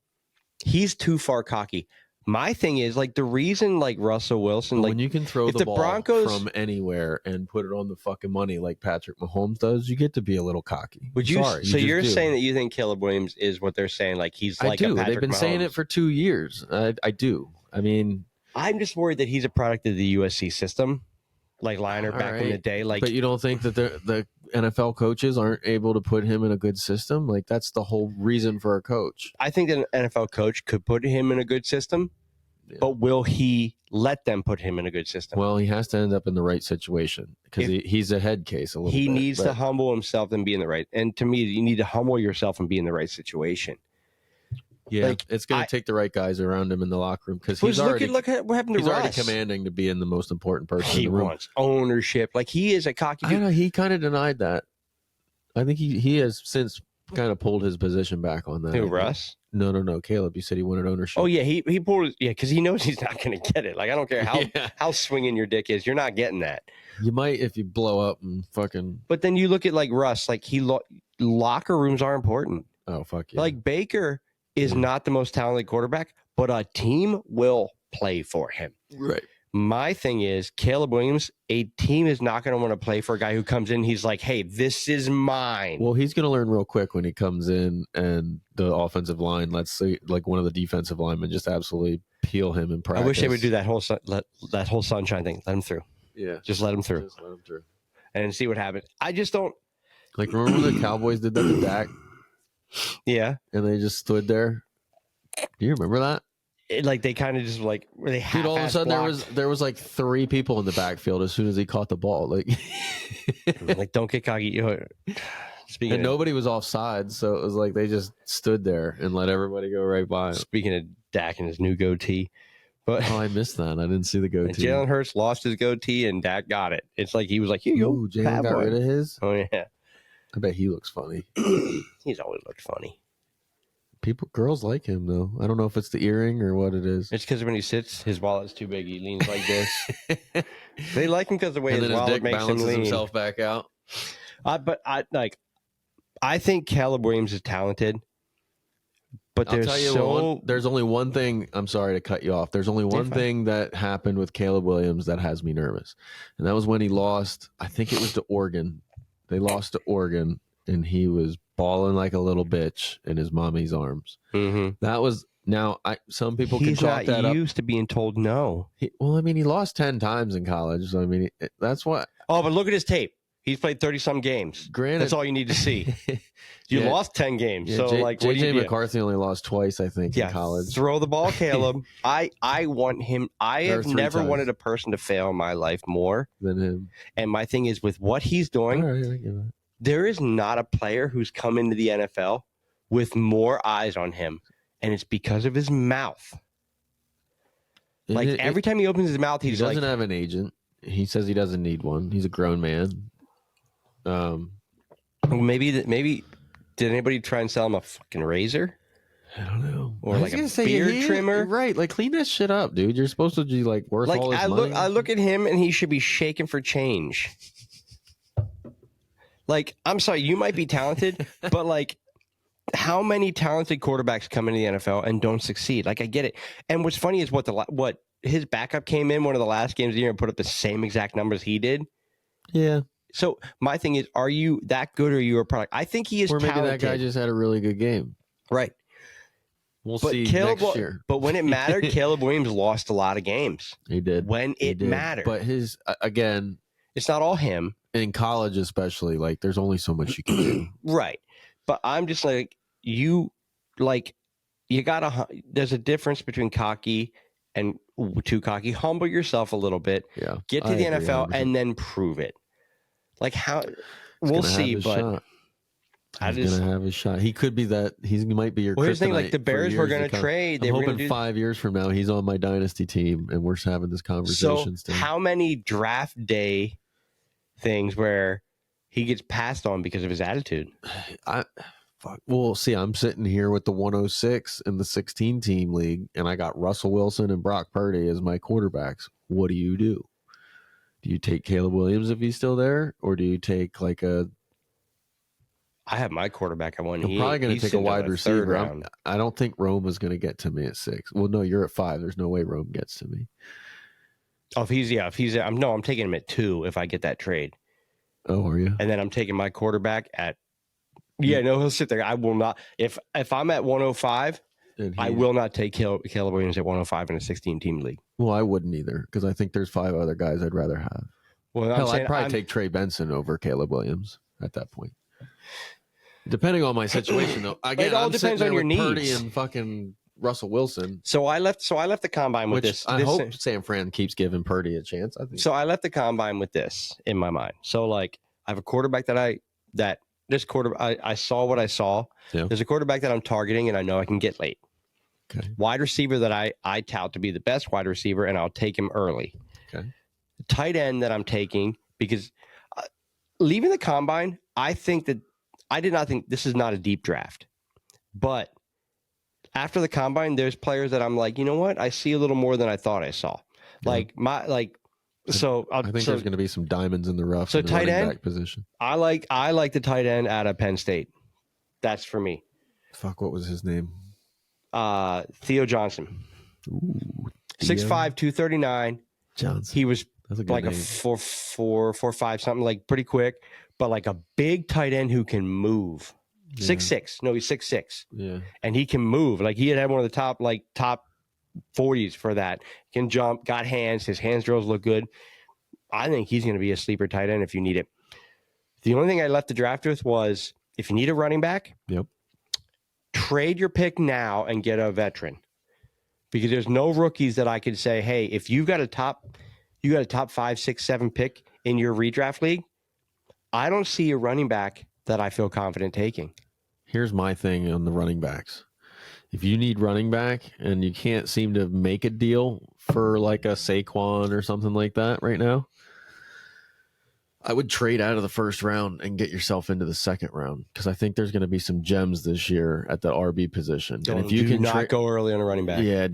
he's too far cocky. My thing is, like, the reason, like, Russell Wilson, like, when you can throw the ball from anywhere and put it on the fucking money like Patrick Mahomes does, you get to be a little cocky. You're saying that you think Caleb Williams is what they're saying, like he's like a Patrick They've been Mahomes. saying it for 2 years. I do. I mean, I'm just worried that he's a product of the USC system. Like Liner back in the day, like. But you don't think that the NFL coaches aren't able to put him in a good system? Like that's the whole reason for a coach. I think that an NFL coach could put him in a good system, but will he let them put him in a good system? Well, he has to end up in the right situation because he's a head case a little bit. He needs to humble himself and be in the right. And to me, you need to humble yourself and be in the right situation. Yeah, like, it's going to take the right guys around him in the locker room because look at what happened to Russ. Russ. Already commanding to be in the most important person in the room. He wants ownership. Like he is a cocky dude. I know he kind of denied that. I think he has since kind of pulled his position back on that. Who, Russ? No. Caleb, you said he wanted ownership. Oh yeah, he pulled. Yeah, because he knows he's not going to get it. Like I don't care how swinging your dick is, you're not getting that. You might if you blow up and fucking. But then you look at like Russ. Like locker rooms are important. Oh fuck yeah. Like Baker is not the most talented quarterback, but a team will play for him. Right. My thing is Caleb Williams, a team is not going to want to play for a guy who comes in. He's like, hey, this is mine. Well, he's going to learn real quick when he comes in and the offensive line, let's say like one of the defensive linemen just absolutely peel him in practice. I wish they would do that whole sunshine thing. Let him through. Yeah. Just let him through. Just let him through. And see what happens. I just don't. Like, remember when the Cowboys did that to Dak? Yeah. And they just stood there. Do you remember that? Like they kind of just like were they dude, all of a sudden there was like 3 people in the backfield as soon as he caught the ball. Like don't get cocky. And nobody was offside, so it was like they just stood there and let everybody go right by him. Speaking of Dak and his new goatee. But I missed that. I didn't see the goatee. Jalen Hurts lost his goatee and Dak got it. It's like he was like, here you go. Jalen got rid of his? Oh, yeah. I bet he looks funny. He's always looked funny. Girls like him, though. I don't know if it's the earring or what it is. It's because when he sits, his wallet's too big. He leans like this. They like him because the way his wallet makes him lean. Himself back out. But I think Caleb Williams is talented. But there's only one thing. I'm sorry to cut you off. There's only one thing that happened with Caleb Williams that has me nervous, and that was when he lost. I think it was to Oregon. They lost to Oregon, and he was bawling like a little bitch in his mommy's arms. Mm-hmm. That was some people can chalk that up. He's not used to being told no. He lost 10 times in college. So I mean, that's what. Oh, but look at his tape. He's played 30-some games. Granted, that's all you need to see. You lost 10 games. So, what do you J.J. do? McCarthy only lost twice, I think, in college. Throw the ball, Caleb. I want him. I have never wanted a person to fail in my life more than him. And my thing is, with what he's doing, there is not a player who's come into the NFL with more eyes on him. And it's because of his mouth. Every time he opens his mouth, he's he doesn't have an agent. He says he doesn't need one. He's a grown man. Maybe did anybody try and sell him a fucking razor? I don't know. Or like a beard trimmer? Right. Like, clean that shit up, dude. You're supposed to be like worth all his money. I look at him and he should be shaking for change. Like, I'm sorry, you might be talented, but like, how many talented quarterbacks come into the NFL and don't succeed? Like, I get it. And what's funny is what his backup came in one of the last games of the year and put up the same exact numbers he did. Yeah. So my thing is, are you that good or are you a product? I think he is talented. Or maybe that guy just had a really good game. Right. We'll see next year. But when it mattered, Caleb Williams lost a lot of games. He did. When it mattered. But again, it's not all him. In college especially, like, there's only so much you can do. Right. But I'm just like, there's a difference between cocky and too cocky. Humble yourself a little bit. Yeah. Get to the NFL and then prove it. Like, how we'll see, but he's gonna have his shot. He could be that. He might be your. Well, here's the thing: like the Bears were gonna trade. I'm hoping 5 years from now he's on my dynasty team, and we're having this conversation. So, how many draft day things where he gets passed on because of his attitude? Well, see, I'm sitting here with the 106 in the 16 team league, and I got Russell Wilson and Brock Purdy as my quarterbacks. What do you do? Do you take Caleb Williams if he's still there, or do you take like a? I have my quarterback at one. I'm probably going to take a wide receiver. I don't think Rome is going to get to me at 6. Well, no, you're at 5. There's no way Rome gets to me. Oh, I'm taking him at 2 if I get that trade. Oh, are you? And then I'm taking my quarterback at. Yeah, no, he'll sit there. I will not. If I'm at 105, I will not take Caleb Williams at 105 in a 16-team league. Well, I wouldn't either because I think there's 5 other guys I'd rather have. Well, I'd probably take Trey Benson over Caleb Williams at that point. Depending on my situation, though. Again, it all depends on your needs. Purdy and fucking Russell Wilson. So I left the combine with this. I hope San Fran keeps giving Purdy a chance. I think. So I left the combine with this in my mind. So like I have a quarterback I saw what I saw. Yeah. There's a quarterback that I'm targeting and I know I can get late. Okay. Wide receiver that I tout to be the best wide receiver and I'll take him early. Okay. The tight end that I'm taking because leaving the combine, I did not think this is not a deep draft. But after the combine, there's players that I'm like, you know what? I see a little more than I thought I saw. Yeah. I think there's going to be some diamonds in the rough. So in the tight end back position. I like the tight end out of Penn State. That's for me. Fuck, what was his name? Theo Johnson. Ooh, 6'5", 239. Johnson. He was like name. A 4.5 something, like pretty quick, but like a big tight end who can move. 6'6". No, he's 6'6". Yeah, and he can move. Like he had one of the top 40s for that. Can jump, got hands. His hands drills look good. I think he's going to be a sleeper tight end if you need it. The only thing I left the draft with was if you need a running back, trade your pick now and get a veteran, because there's no rookies that I could say, hey, if you got a top 5, 6, 7 pick in your redraft league, I don't see a running back that I feel confident taking. Here's my thing on the running backs. If you need running back and you can't seem to make a deal for like a Saquon or something like that right now, I would trade out of the first round and get yourself into the second round, because I think there's going to be some gems this year at the RB position. And if you do can not go early on a running back. Yeah,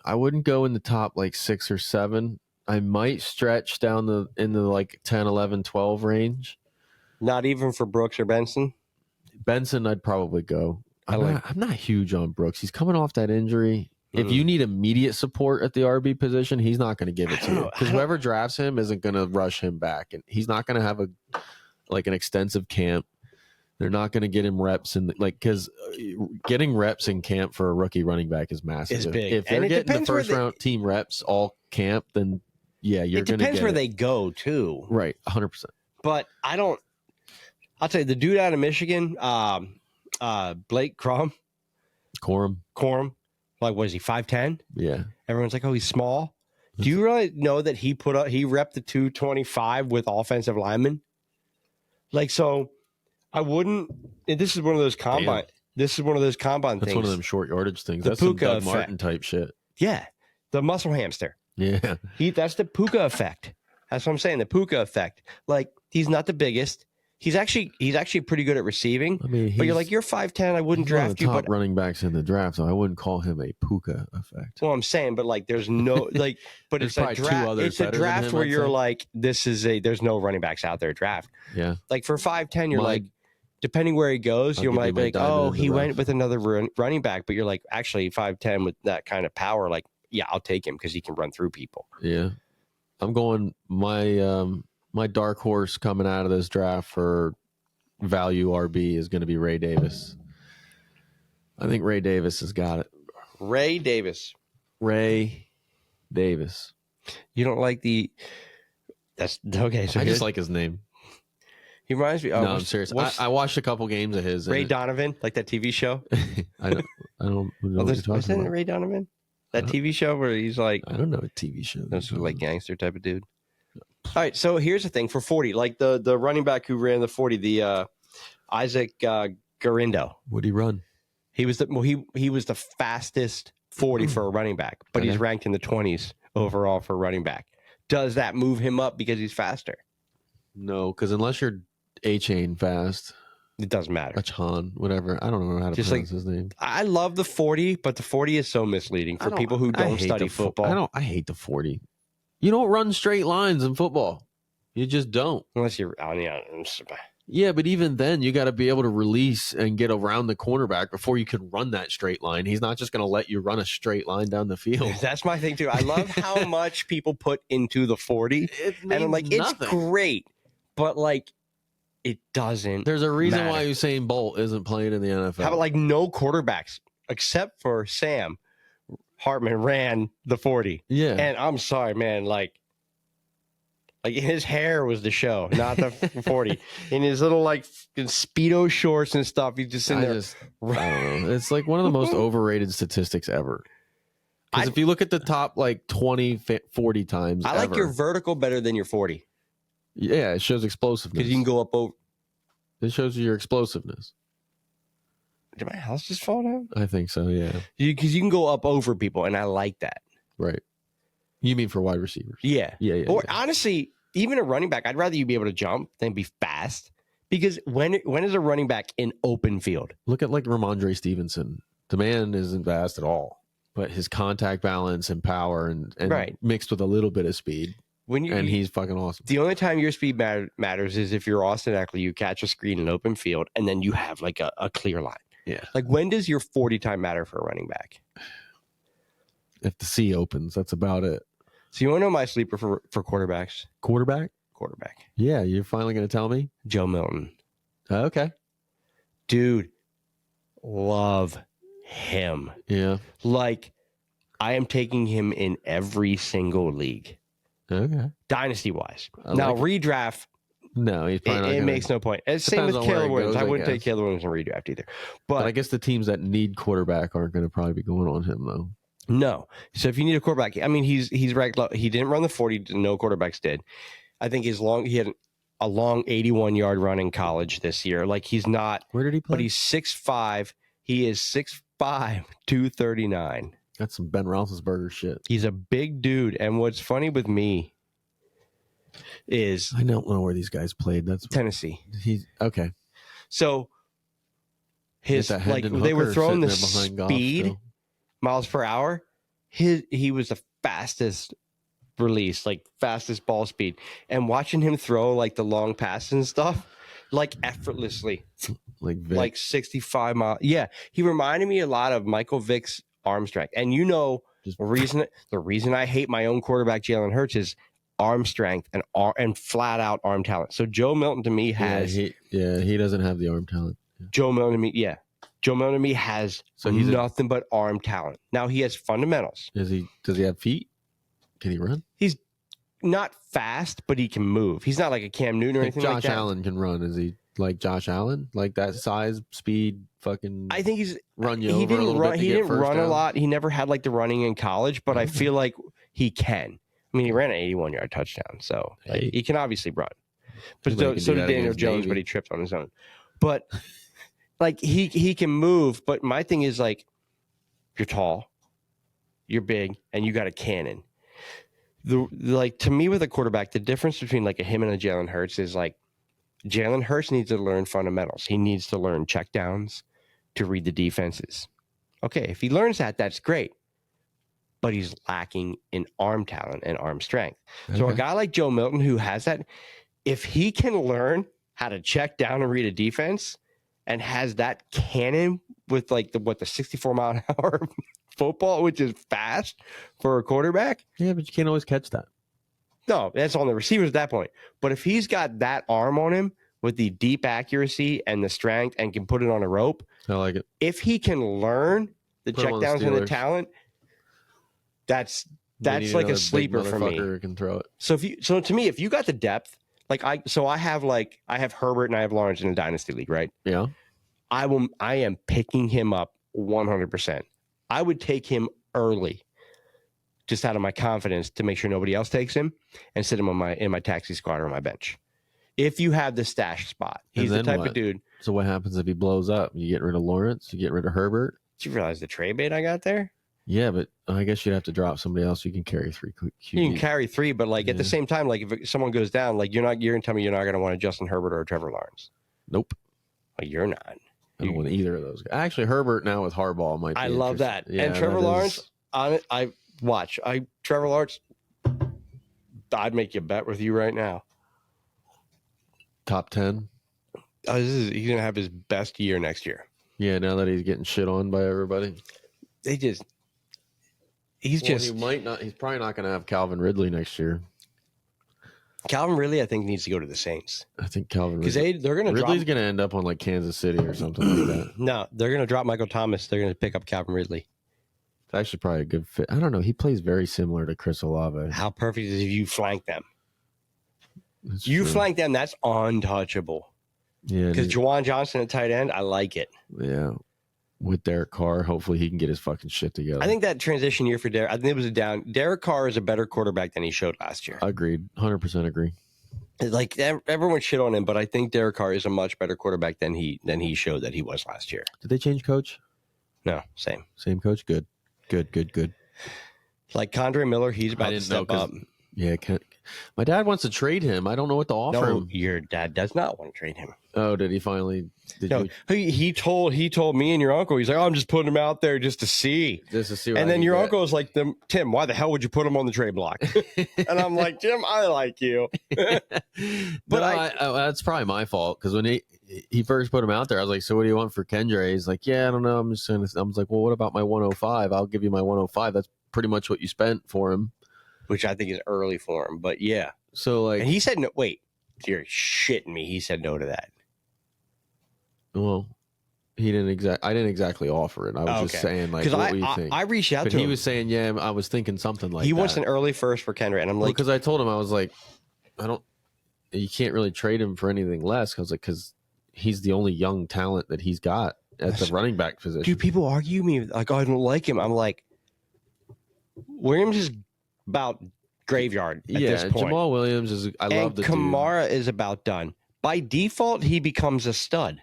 I wouldn't go in the top like 6 or 7. I might stretch down into like 10, 11, 12 range. Not even for Brooks or Benson? Benson, I'd probably go. I'm not huge on Brooks. He's coming off that injury. If you need immediate support at the RB position, he's not going to give it to you, because whoever drafts him isn't going to rush him back, and he's not going to have an extensive camp. They're not going to get him reps because getting reps in camp for a rookie running back is massive. It's big. If they're getting the first round team reps all camp, then yeah, you're going to get it. Depends where they go too. Right, 100%. But I'll tell you, the dude out of Michigan, Blake Corum. Like, what is he, 5'10"? Yeah. Everyone's like, oh, he's small. Do you really know that he repped the 225 with offensive linemen? Like, so I wouldn't. This is one of those combine. Damn. This is one of those combine That's things. one of them short yardage things. The That's some Puka Doug effect. Martin type shit. Yeah, the muscle hamster. Yeah. That's the Puka effect. That's what I'm saying. The Puka effect. Like, he's not the biggest. He's actually pretty good at receiving. I mean, but you're like, you're 5'10". I wouldn't draft you. Top But running backs in the draft, so I wouldn't call him a Puka effect. well, I'm saying, but like, there's no like, but it's a draft. It's a draft where you're like, there's no running backs out there draft. Yeah. Like for 5'10", you're like, depending where he goes, you might be like, oh, he went with another running back, but you're like, actually 5'10" with that kind of power, like, yeah, I'll take him because he can run through people. Yeah. I'm going my dark horse coming out of this draft for value RB is going to be Ray Davis. I think Ray Davis has got it. Ray Davis. You don't like that's okay. So I just like his name. He reminds me. No, I'm serious. I watched a couple games of his. Ray Donovan, like that TV show. I don't know what you're talking Isn't it about. Ray Donovan? That TV show where he's like, I don't know a TV show. That's like gangster type of dude. All right, so here's the thing for 40, like the running back who ran the 40, the Isaac Garindo. What'd he run? He was he was the fastest 40 for a running back, but he's ranked in the 20s overall for a running back. Does that move him up because he's faster? No, because unless you're A-chain fast, it doesn't matter. Achan, whatever. I don't know how to pronounce his name. I love the 40, but the 40 is so misleading for people who don't study football. I hate the 40. You don't run straight lines in football. You just don't. Unless you're on Yeah, but even then, you got to be able to release and get around the cornerback before you can run that straight line. He's not just going to let you run a straight line down the field. That's my thing, too. I love how much people put into the 40. And I'm like, it's great, but like, it doesn't. There's a reason matter. why Usain Bolt isn't playing in the NFL. How about like no quarterbacks except for Sam Hartman ran the 40. Yeah. And I'm sorry, man, like his hair was the show, not the 40. In his little like Speedo shorts and stuff, he's just in there. I don't know. It's like one of the most overrated statistics ever. Because if you look at the top like 20, 40 times, I like your vertical better than your 40. Yeah, it shows explosiveness. Because you can go up over. It shows you your explosiveness. Did my house just fall down? I think so, yeah. Because you can go up over people, and I like that. Right. You mean for wide receivers? Yeah. Yeah. Or honestly, even a running back, I'd rather you be able to jump than be fast. Because when is a running back in open field? Look at like Ramondre Stevenson. The man isn't fast at all, but his contact balance and power and mixed with a little bit of speed. He's fucking awesome. The only time your speed matters is if you're Austin Eckler, you catch a screen in open field, and then you have like a clear line. Yeah. Like, when does your 40 time matter for a running back? If the sea opens, that's about it. So you want to know my sleeper for quarterbacks? Quarterback? Yeah, you're finally going to tell me? Joe Milton. Okay. Dude, love him. Yeah. Like, I am taking him in every single league. Okay. Dynasty-wise. Now, redraft, no, he's probably it makes no point. It's same with Caleb Williams. I wouldn't take Caleb Williams in redraft either. But I guess the teams that need quarterback aren't going to probably be going on him, though. No. So if you need a quarterback, I mean, he's ranked low. He didn't run the 40. No quarterbacks did. I think he had a long 81-yard run in college this year. Like he's not. Where did he play? But he's 6'5". He is 6'5", 239. That's some Ben Roethlisberger shit. He's a big dude. And what's funny with me is I don't know where these guys played. That's Tennessee. He's okay. So his like they were throwing the speed miles per hour. He was the fastest release, like fastest ball speed, and watching him throw like the long passes and stuff, like effortlessly, like 65 miles. Yeah, he reminded me a lot of Michael Vick's arm strength. And the reason I hate my own quarterback Jalen Hurts is arm strength and flat out arm talent. So Joe Milton to me has he doesn't have the arm talent. Joe Milton to me has nothing but arm talent. Now he has fundamentals. Does he have feet? Can he run? He's not fast, but he can move. He's not like a Cam Newton or anything like that. Josh Allen can run. Is he like Josh Allen? Like that size, speed, fucking I think he's run you over a little bit. He didn't run a lot. He never had like the running in college, but I feel like he can. I mean, he ran an 81-yard touchdown, so he can obviously run. But so did Daniel Jones, but he tripped on his own. But like he can move. But my thing is like, you're tall, you're big, and you got a cannon. Like to me with a quarterback, the difference between like him and a Jalen Hurts is like Jalen Hurts needs to learn fundamentals. He needs to learn checkdowns to read the defenses. Okay, if he learns that, that's great. But he's lacking in arm talent and arm strength. Okay. So a guy like Joe Milton who has that, if he can learn how to check down and read a defense and has that cannon with like the 64-mile-an-hour football, which is fast for a quarterback. Yeah, but you can't always catch that. No, that's on the receivers at that point. But if he's got that arm on him with the deep accuracy and the strength and can put it on a rope, I like it. If he can learn the checkdowns and the talent, that's like a sleeper for me. Who can throw it. So to me, if you got the depth, like I have Herbert and I have Lawrence in a dynasty league, right? Yeah. I am picking him up 100%. I would take him early, just out of my confidence to make sure nobody else takes him, and sit him in my taxi squad or on my bench. If you have the stash spot, he's the type of dude. So what happens if he blows up? You get rid of Lawrence, you get rid of Herbert. Did you realize the trade bait I got there? Yeah, but I guess you'd have to drop somebody else. You can carry 3 QBs. You can carry 3, but like at the same time, like if someone goes down, like you're gonna tell me you're not gonna want a Justin Herbert or a Trevor Lawrence. Nope. Like you're not. I don't want either of those guys. Actually, Herbert now with Harbaugh might be. I love that. Yeah, and Trevor Lawrence, Trevor Lawrence, I'd make you a bet with you right now. Top 10. He's going to have his best year next year. Yeah, now that he's getting shit on by everybody. He's probably not going to have Calvin Ridley next year. Calvin Ridley, I think, needs to go to the Saints. I think Calvin Ridley. Because they're going to Ridley's going to end up on like Kansas City or something like that. No, they're going to drop Michael Thomas. They're going to pick up Calvin Ridley. It's actually probably a good fit. I don't know. He plays very similar to Chris Olave. How perfect is if you flank them? That's you true. Flank them, that's untouchable. Yeah. Because Juwan Johnson at tight end, I like it. Yeah. With Derek Carr, hopefully he can get his fucking shit together. I think that transition year for Derek, I think it was a down. Derek Carr is a better quarterback than he showed last year. Agreed. 100% agree. Like everyone shit on him, but I think Derek Carr is a much better quarterback than he showed that he was last year. Did they change coach? No, same coach. Good. Like Condre Miller, he's about to step up. Yeah, my dad wants to trade him. I don't know what to offer him. Your dad does not want to trade him. Oh, did he finally? He told me and your uncle. He's like, oh, I'm just putting him out there just to see. And then your uncle is like, Tim, why the hell would you put him on the trade block? And I'm like, Jim, I like you. But that's probably my fault because when he first put him out there, I was like, so what do you want for Kendre? He's like, yeah, I don't know. I was like, well, what about my 105? I'll give you my 105. That's pretty much what you spent for him. Which I think is early for him, but yeah. So like, and he said no. Wait, you're shitting me. He said no to that. Well, I didn't exactly offer it. I was just saying like, what do you think? I reached out to him. He was saying, yeah, I was thinking something like that. He wants an early first for Kendra, and I'm like, because I told him I was like, you can't really trade him for anything less. Because he's the only young talent that he's got at the running back position. Do people argue me like, oh, I don't like him? I'm like, Williams is about graveyard at this point. Jamal Williams is. I love the Kamara is about done. By default, he becomes a stud.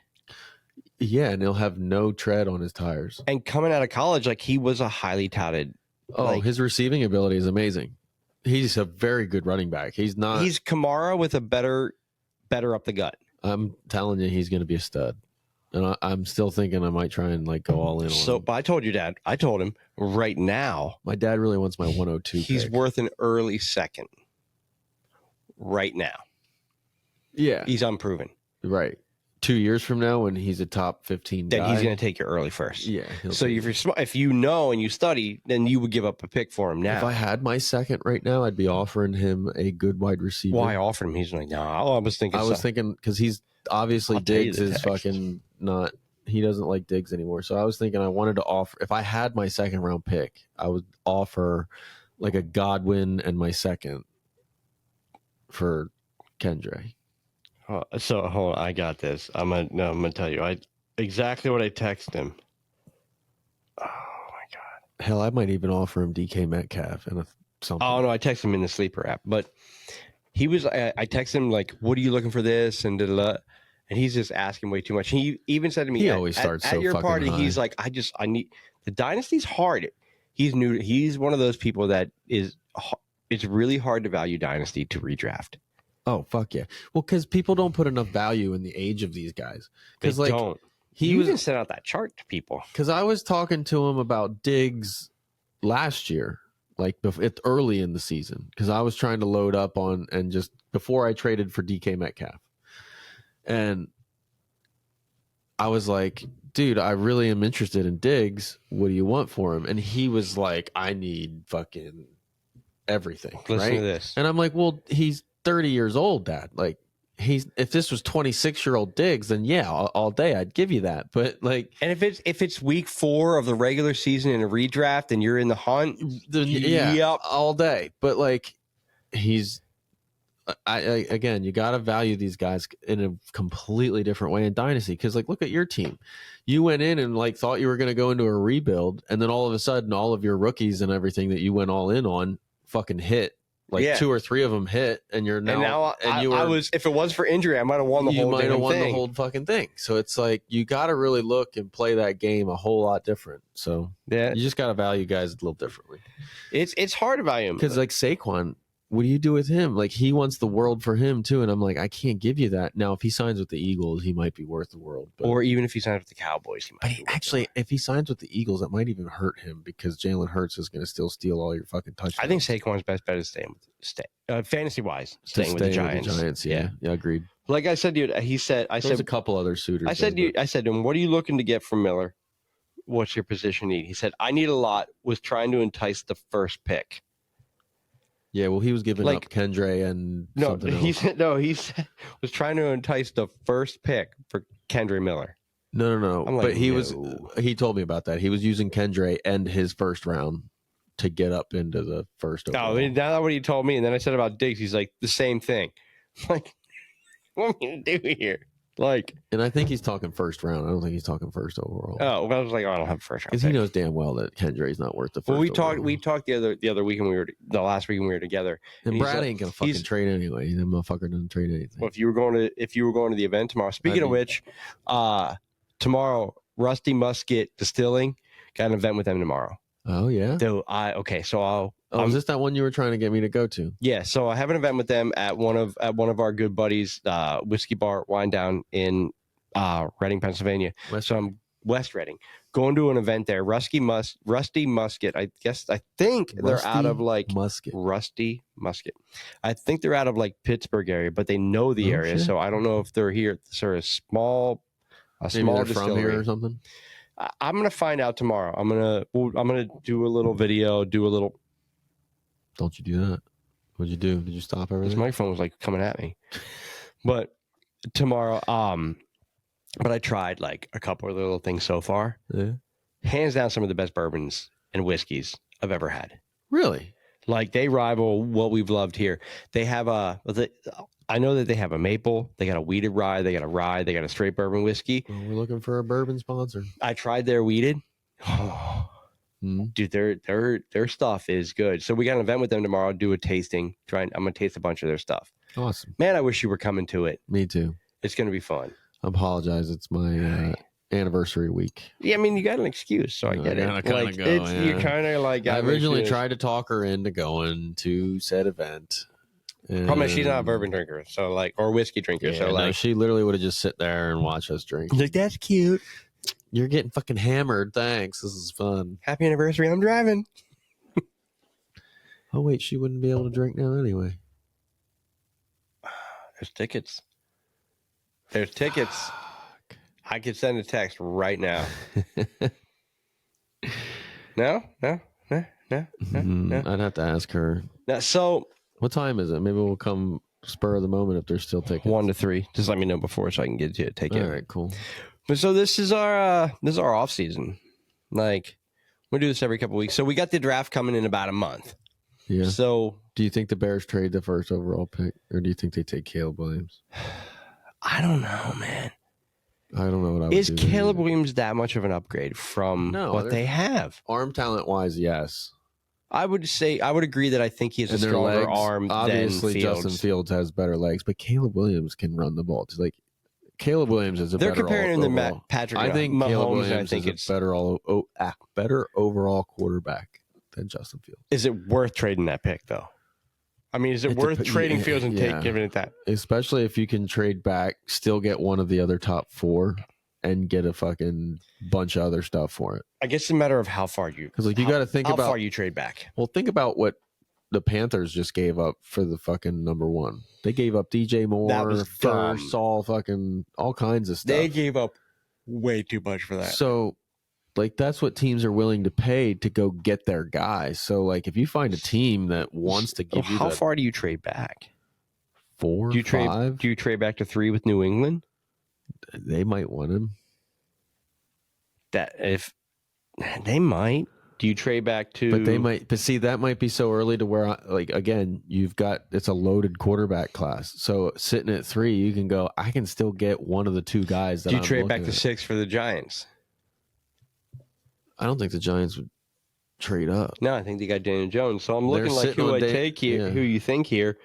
Yeah, and he'll have no tread on his tires. And coming out of college, like he was a highly touted. Oh, his receiving ability is amazing. He's a very good running back. He's not. He's Kamara with a better up the gut. I'm telling you, he's going to be a stud. And I'm still thinking I might try and like go all in on him. But I told you, Dad. I told him right now. My dad really wants my 102. He's pick. worth an early second. Right now. Yeah, he's unproven. Right. 2 years from now, when he's a top 15 then guy, he's going to take you early first. Yeah. So if you know and you study, then you would give up a pick for him now. If I had my second right now, I'd be offering him a good wide receiver. Why offer him? He's like, no. I was thinking because he's obviously Diggs is fucking not. He doesn't like Diggs anymore. So I was thinking I wanted to offer. If I had my second round pick, I would offer like a Godwin and my second for Kendra. So hold on, I got this. I'm gonna tell you. Exactly what I texted him. Oh my god. Hell, I might even offer him DK Metcalf and something. Oh no, I texted him in the sleeper app, but he was. I texted him like, "What are you looking for this?" and and he's just asking way too much. He even said to me, "He always starts at so your fucking party." high. He's like, I need the dynasty's hard. He's new. He's one of those people that is. It's really hard to value dynasty to redraft. Oh fuck yeah! Well, because people don't put enough value in the age of these guys. Because like don't. You even sent out that chart to people. Because I was talking to him about Diggs last year, like early in the season. Because I was trying to load up on and just before I traded for DK Metcalf, and I was like, dude, I really am interested in Diggs. What do you want for him? And he was like, I need fucking everything. Listen right? to this. And I'm like, well, he's 30 years old, Dad. Like, if this was 26-year-old Diggs, then yeah, all day I'd give you that. But like, and if it's week 4 of the regular season in a redraft and you're in the hunt, then yep, all day. But like, again, you got to value these guys in a completely different way in Dynasty. Because like, look at your team. You went in and like thought you were going to go into a rebuild, and then all of a sudden, all of your rookies and everything that you went all in on fucking hit. Like 2 or 3 of them hit, and you're now. I was. If it was for injury, I might have won the whole. You might have won the whole fucking thing. So it's like you got to really look and play that game a whole lot different. So yeah, you just got to value guys a little differently. It's hard to value him because like Saquon, what do you do with him? Like he wants the world for him too, and I'm like, I can't give you that. Now, if he signs with the Eagles, he might be worth the world. But, or even if he signs with the Cowboys, he might. Actually, if he signs with the Eagles, that might even hurt him because Jalen Hurts is going to still steal all your fucking touchdowns. I think Saquon's best bet is fantasy wise, staying with the Giants. Yeah, agreed. Like I said, dude, There's a couple other suitors. I said to him, what are you looking to get from Miller? What's your position need? He said, I need a lot. Was trying to entice the first pick. Yeah, well, he was giving up Kendra and something else. He said was trying to entice the first pick for Kendra Miller. No. But he told me about that. He was using Kendra and his first round to get up into the first overall. No, that's what he told me. And then I said about Diggs, he's like, the same thing. Like, what am I going to do here? Like, and I think he's talking first round. I don't think he's talking first overall. Oh, well, I was like, I don't have a first round because he knows damn well that Kendra's not worth the first. Well, we overall. talked the other week when the last week when we were together. And Brad ain't gonna fucking trade anyway. That motherfucker doesn't trade anything. Well, if you were going to the event tomorrow. Speaking of which, tomorrow Rusty Musket Distilling got an event with them tomorrow. Oh yeah. So is this that one you were trying to get me to go to? Yeah, so I have an event with them at one of our good buddies, Whiskey Bar Wine Down in Reading, Pennsylvania. West Reading. Going to an event there. Rusty Musket. I think they're out of like Musket. Rusty Musket. I think they're out of like Pittsburgh area, but they know the area, so I don't know if they're here. They're a small distillery from here or something. I'm gonna find out tomorrow. I'm gonna do a little video. Don't you do that? What'd you do? Did you stop everything? This microphone was like coming at me. But tomorrow, but I tried like a couple of little things so far. Yeah. Hands down, some of the best bourbons and whiskeys I've ever had. Really? Like they rival what we've loved here. They have I know that they have a maple, they got a weeded rye, they got a straight bourbon whiskey. Well, we're looking for a bourbon sponsor. I tried their weeded. Dude, their stuff is good. So we got an event with them tomorrow. Do a tasting. I'm gonna taste a bunch of their stuff. Awesome. Man, I wish you were coming to it. Me too. It's gonna be fun. I apologize. It's my anniversary week. Yeah, I mean, you got an excuse, so I get it. Like, you're kind of like. I originally tried to talk her into going to said event. Problem is, she's not a bourbon drinker, so like, or whiskey drinker. Yeah, so like, she literally would have just sit there and watch us drink. Like, that's cute. You're getting fucking hammered. Thanks. This is fun. Happy anniversary. I'm driving. Oh wait, she wouldn't be able to drink now anyway. There's tickets. There's tickets. Fuck. I could send a text right now. No. I'd have to ask her. Now, so what time is it? Maybe we'll come spur of the moment if there's still tickets. 1 to 3. Just let me know before so I can get you a ticket. All right, cool. But so this is our off season. Like, we do this every couple weeks. So we got the draft coming in about a month. Yeah. So do you think the Bears trade the first overall pick, or do you think they take Caleb Williams? I don't know, man. I don't know what I would Is do. Caleb Williams that much of an upgrade from what they have? Arm talent wise, yes. I would agree that I think he has a stronger arm obviously than Fields. Justin Fields has better legs, but Caleb Williams can run the ball. It's like Caleb Williams is They're comparing him to Patrick. I think Mahomes, Caleb Williams I think is a better overall quarterback than Justin Fields. Is it worth trading that pick though? I mean, is it worth trading Fields and giving it that? Especially if you can trade back, still get one of the other top 4, and get a fucking bunch of other stuff for it. I guess it's a matter of how far you. Because like you got to think about how far you trade back. Well, think about what the Panthers just gave up for the fucking number 1. They gave up DJ Moore, first, all kinds of stuff. They gave up way too much for that. So, like, that's what teams are willing to pay to go get their guys. So, like, if you find a team that wants to give you how far do you trade back? 4, do you 5? Do you trade back to 3 with New England? They might want him. That if they might. Do you trade back to? But they might. But see, that might be so early to where, like, again, it's a loaded quarterback class. So sitting at 3, you can go. I can still get one of the 2 guys. That do you trade back to 6 for the Giants? I don't think the Giants would trade up. No, I think they got Daniel Jones. So I'm looking like who I take here. Yeah. Who you think here?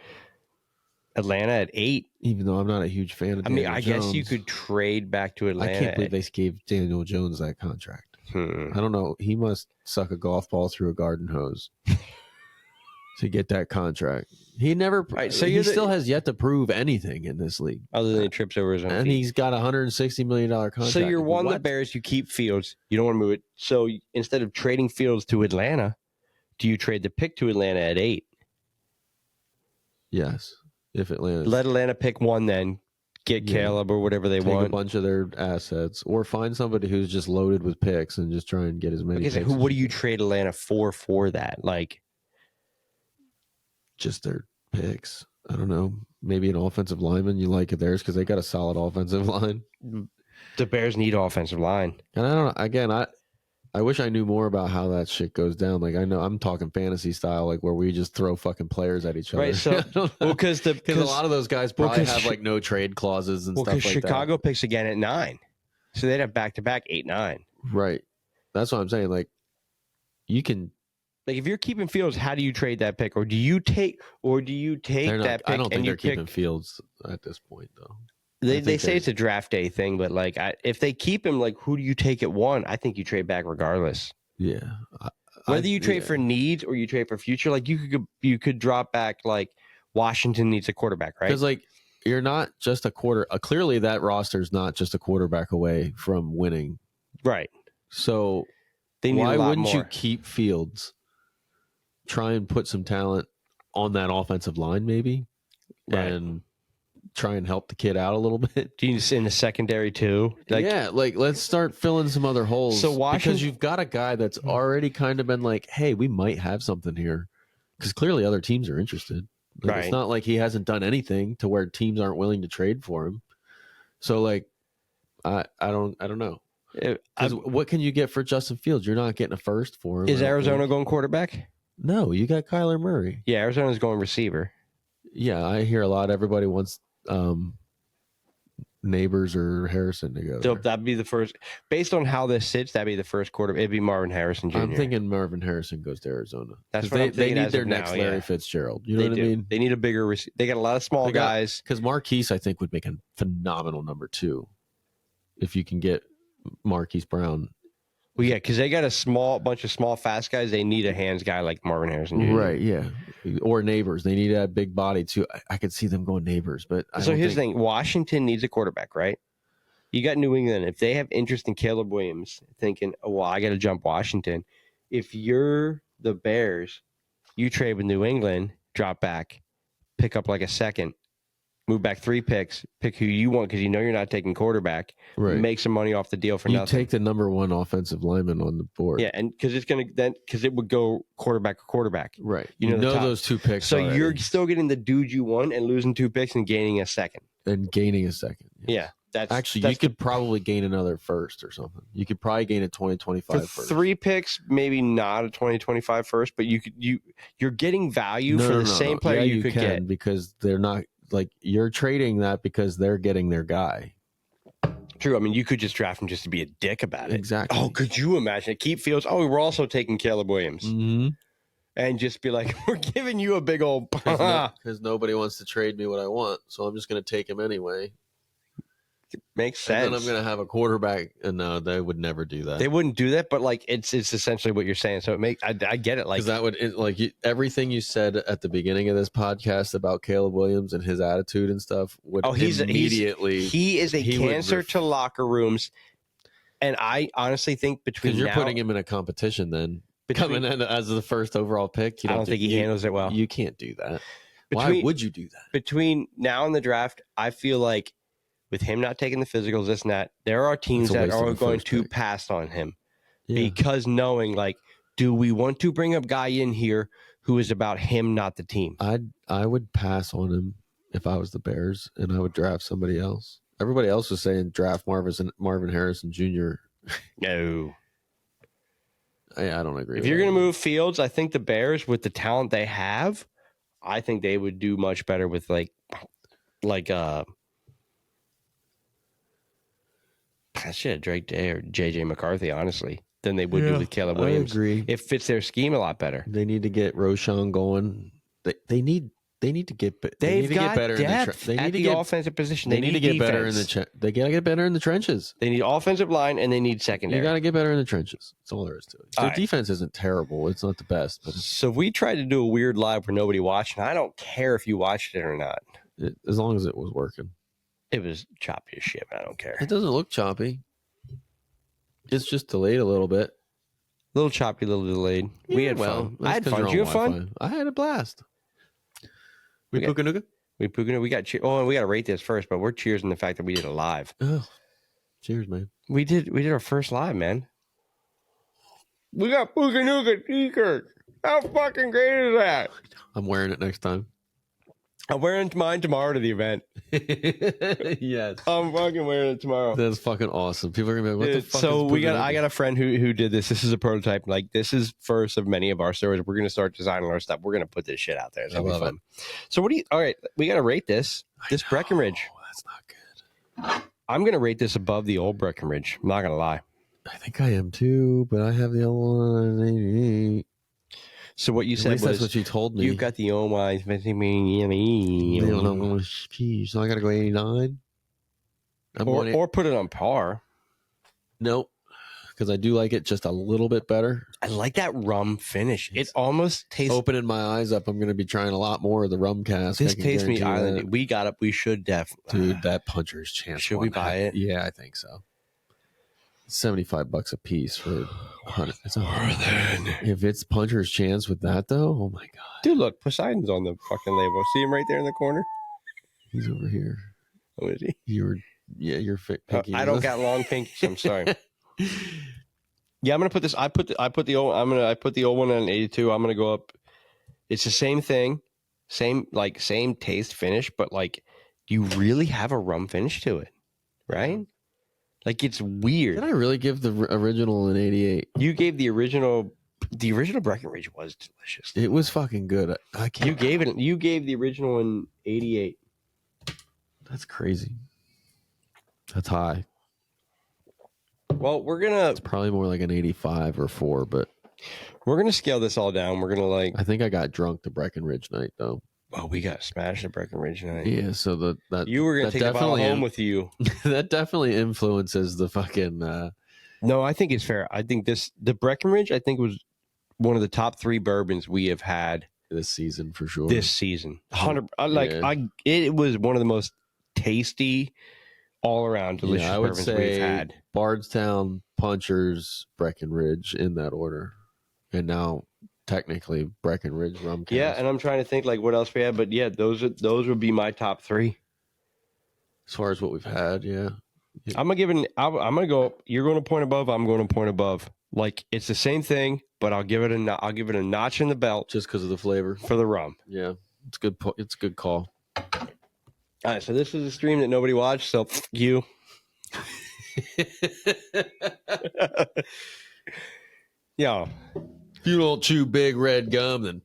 Atlanta at 8. Even though I'm not a huge fan of Daniel Jones. I guess you could trade back to Atlanta. I can't believe they gave Daniel Jones that contract. I don't know. He must suck a golf ball through a garden hose to get that contract. He never. Right, so he still has yet to prove anything in this league, other than he trips over his own and feet. He's got $160 million contract. So you're one of the Bears. You keep Fields. You don't want to move it. So instead of trading Fields to Atlanta, do you trade the pick to Atlanta at 8? Yes, if Atlanta let Atlanta pick 1, then get Caleb or whatever they want. A bunch of their assets, or find somebody who's just loaded with picks and just try and get as many. Picks. What do you trade Atlanta for that? Like, just their picks. I don't know. Maybe an offensive lineman. You like it theirs because they got a solid offensive line. The Bears need offensive line, and I don't know. Again, I wish I knew more about how that shit goes down. Like, I know I'm talking fantasy style, like where we just throw fucking players at each other. Right. So, because a lot of those guys probably have like no trade clauses and stuff like that. Because Chicago picks again at 9, so they'd have back-to-back 8, 9. Right. That's what I'm saying. Like, you can. Like, if you're keeping Fields, how do you trade that pick, or do you take that pick? I don't think they're keeping Fields at this point, though. They say it's a draft day thing, but like, if they keep him, like, who do you take at 1? I think you trade back regardless. Yeah. Whether you trade for needs or you trade for future, like you could drop back. Like, Washington needs a quarterback, right? Because like you're not just a quarter. Clearly, that roster's not just a quarterback away from winning, right? So why wouldn't you keep Fields? Try and put some talent on that offensive line, maybe, and try and help the kid out a little bit. Do you in the secondary too? Like, yeah, like let's start filling some other holes. So because you've got a guy that's already kind of been like, hey, we might have something here, because clearly other teams are interested. Like, it's not like he hasn't done anything to where teams aren't willing to trade for him. So like, I don't know. What can you get for Justin Fields? You're not getting a first for him. Is Arizona going quarterback? No, you got Kyler Murray. Yeah, Arizona's going receiver. Yeah, I hear a lot. Everybody wants Neighbors or Harrison to go So there. that'd be the first. Based on how this sits, that'd be the first quarter. It'd be Marvin Harrison Jr. I'm thinking Marvin Harrison goes to Arizona. That's 'Cause what I'm they thinking need as their of next now, Larry yeah. Fitzgerald. You know They what do. I mean? They need a bigger. They got a lot of small guys. Because Marquise, I think, would make a phenomenal number 2 if you can get Marquise Brown. Well, yeah, because they got a bunch of small, fast guys. They need a hands guy like Marvin Harrison Jr. Right, yeah. Or Neighbors. They need that big body, too. I could see them going Neighbors, but So here's the thing. Washington needs a quarterback, right? You got New England. If they have interest in Caleb Williams, thinking, oh, well, I got to jump Washington. If you're the Bears, you trade with New England, drop back, pick up like a second, move back 3 picks, pick who you want because you know you're not taking quarterback. Right. Make some money off the deal for you nothing. take the number 1 offensive lineman on the board. Yeah, and because it's going to then because it would go quarterback or quarterback. Right. You know those 2 picks. So already. you're still getting the dude you want and losing 2 picks and gaining a second. And gaining a second. Yeah. That's you could probably gain another first or something. You could probably gain a 2025 for first. 3 picks, maybe not a 2025 first, but you're getting value for the same player yeah, you could can, get because they're not like you're trading that because they're getting their guy. True. I mean, you could just draft him just to be a dick about it. Exactly. Oh, could you imagine? Keep Fields. Oh, we're also taking Caleb Williams, and just be like, we're giving you a big old because nobody wants to trade me what I want, so I'm just going to take him anyway. Makes sense. And then I'm going to have a quarterback. And no, they would never do that. They wouldn't do that, but like it's essentially what you're saying. So I get it. Like because that would everything you said at the beginning of this podcast about Caleb Williams and his attitude and stuff would immediately. He is a cancer to locker rooms, and I honestly think between you're putting him in a competition then. Coming in as the first overall pick, I don't think he handles it well. You can't do that. Why would you do that? Between now and the draft, I feel like. With him not taking the physicals, this and that, there are teams that are going to pass on him because knowing, like, do we want to bring a guy in here who is about him, not the team? I would pass on him if I was the Bears, and I would draft somebody else. Everybody else was saying draft Marvin Harrison Jr. No. I don't agree. If you're going to move Fields, I think the Bears, with the talent they have, I think they would do much better with Drake Day or JJ McCarthy, honestly, than they would do with Caleb Williams. I agree. It fits their scheme a lot better. They need to get Roshan going. They need to get better. They need to get better in the offensive position. They need to get better in the. They gotta get better in the trenches. They need offensive line and they need secondary. You gotta get better in the trenches. That's all there is to it. Their defense isn't terrible. It's not the best, but so we tried to do a weird live where nobody watched, and I don't care if you watched it or not. As long as it was working. It was choppy as shit, but I don't care. It doesn't look choppy. It's just delayed a little bit. A little choppy, a little delayed. Yeah, we had fun. I had fun. Did you have fun? I had a blast. We Puka-Nuka? We Puka-Nuka. We got and we got to rate this first, but we're cheersing the fact that we did it live. Oh, cheers, man. We did our first live, man. We got Puka-Nuka t-shirts. How fucking great is that? I'm wearing it next time. I'm wearing mine tomorrow to the event. Yes. I'm fucking wearing it tomorrow. That's fucking awesome. People are gonna be like, what the fuck? So I got a friend who did this. This is a prototype. Like, this is first of many of our stories. We're gonna start designing our stuff. We're gonna put this shit out there. It's gonna be fun. So all right, we gotta rate this. This Breckenridge. That's not good. I'm gonna rate this above the old Breckenridge. I'm not gonna lie. I think I am too, but I have the other one. So what you said was, that's what you told me. You've got the old one. So I got to go 89. Or put it on par. Nope, because I do like it just a little bit better. I like that rum finish. It almost tastes. Opening my eyes up, I'm going to be trying a lot more of the rum cask. This tastes me island. We got up. We should definitely. Dude, that Puncher's Chance. Should we buy it? Yeah, I think so. $75 a piece for 100. It's if it's Puncher's Chance with that though, oh my god, dude! Look, Poseidon's on the fucking label. See him right there in the corner. He's over here. Oh, is he? You're pinky. I don't got long pinkies. I'm sorry. Yeah, I'm gonna put this. I put the old one on 82. I'm gonna go up. It's the same thing, same taste finish, but like you really have a rum finish to it, right? Like, it's weird. Did I really give the original an 88? You gave the original. The original Breckenridge was delicious. It was fucking good. I can't. You gave the original in 88. That's crazy. That's high. Well, we're gonna It's probably more like an 85 or 4, but scale this all down. We're gonna like. I think I got drunk the Breckenridge night though. Oh, we got smashed at Breckenridge night. Yeah, so that You were gonna that take the bottle home with you. that definitely influences the fucking. No, I think it's fair. I think the Breckenridge, I think, was one of the top 3 bourbons we have had this season for sure. this season. 100. Yeah. It was one of the most tasty, all around delicious I would bourbons say we've had. Bardstown, Punchers, Breckenridge in that order, and now technically Breckenridge Rum Cask. Yeah, and I'm trying to think like what else we had, but yeah, those would be my top 3 as far as what we've had. Yeah, I'm gonna go. You're going to point above. I'm going to point above. Like it's the same thing, but I'll give it a notch in the belt just because of the flavor for the rum. Yeah, it's good. It's a good call. All right, so this is a stream that nobody watched, so you. Yeah. If you don't chew big red gum, then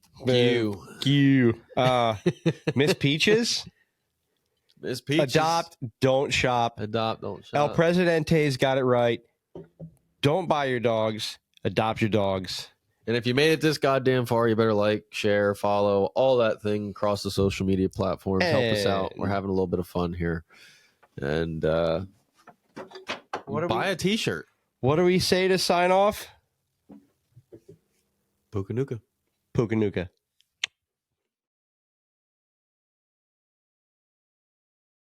you. Miss Peaches. Miss Peaches. Adopt, don't shop. Adopt, don't shop. El Presidente's got it right. Don't buy your dogs. Adopt your dogs. And if you made it this goddamn far, you better like, share, follow, all that thing across the social media platforms. Help us out. We're having a little bit of fun here. And buy a t-shirt. What do we say to sign off? Pukanuka. Pukanuka.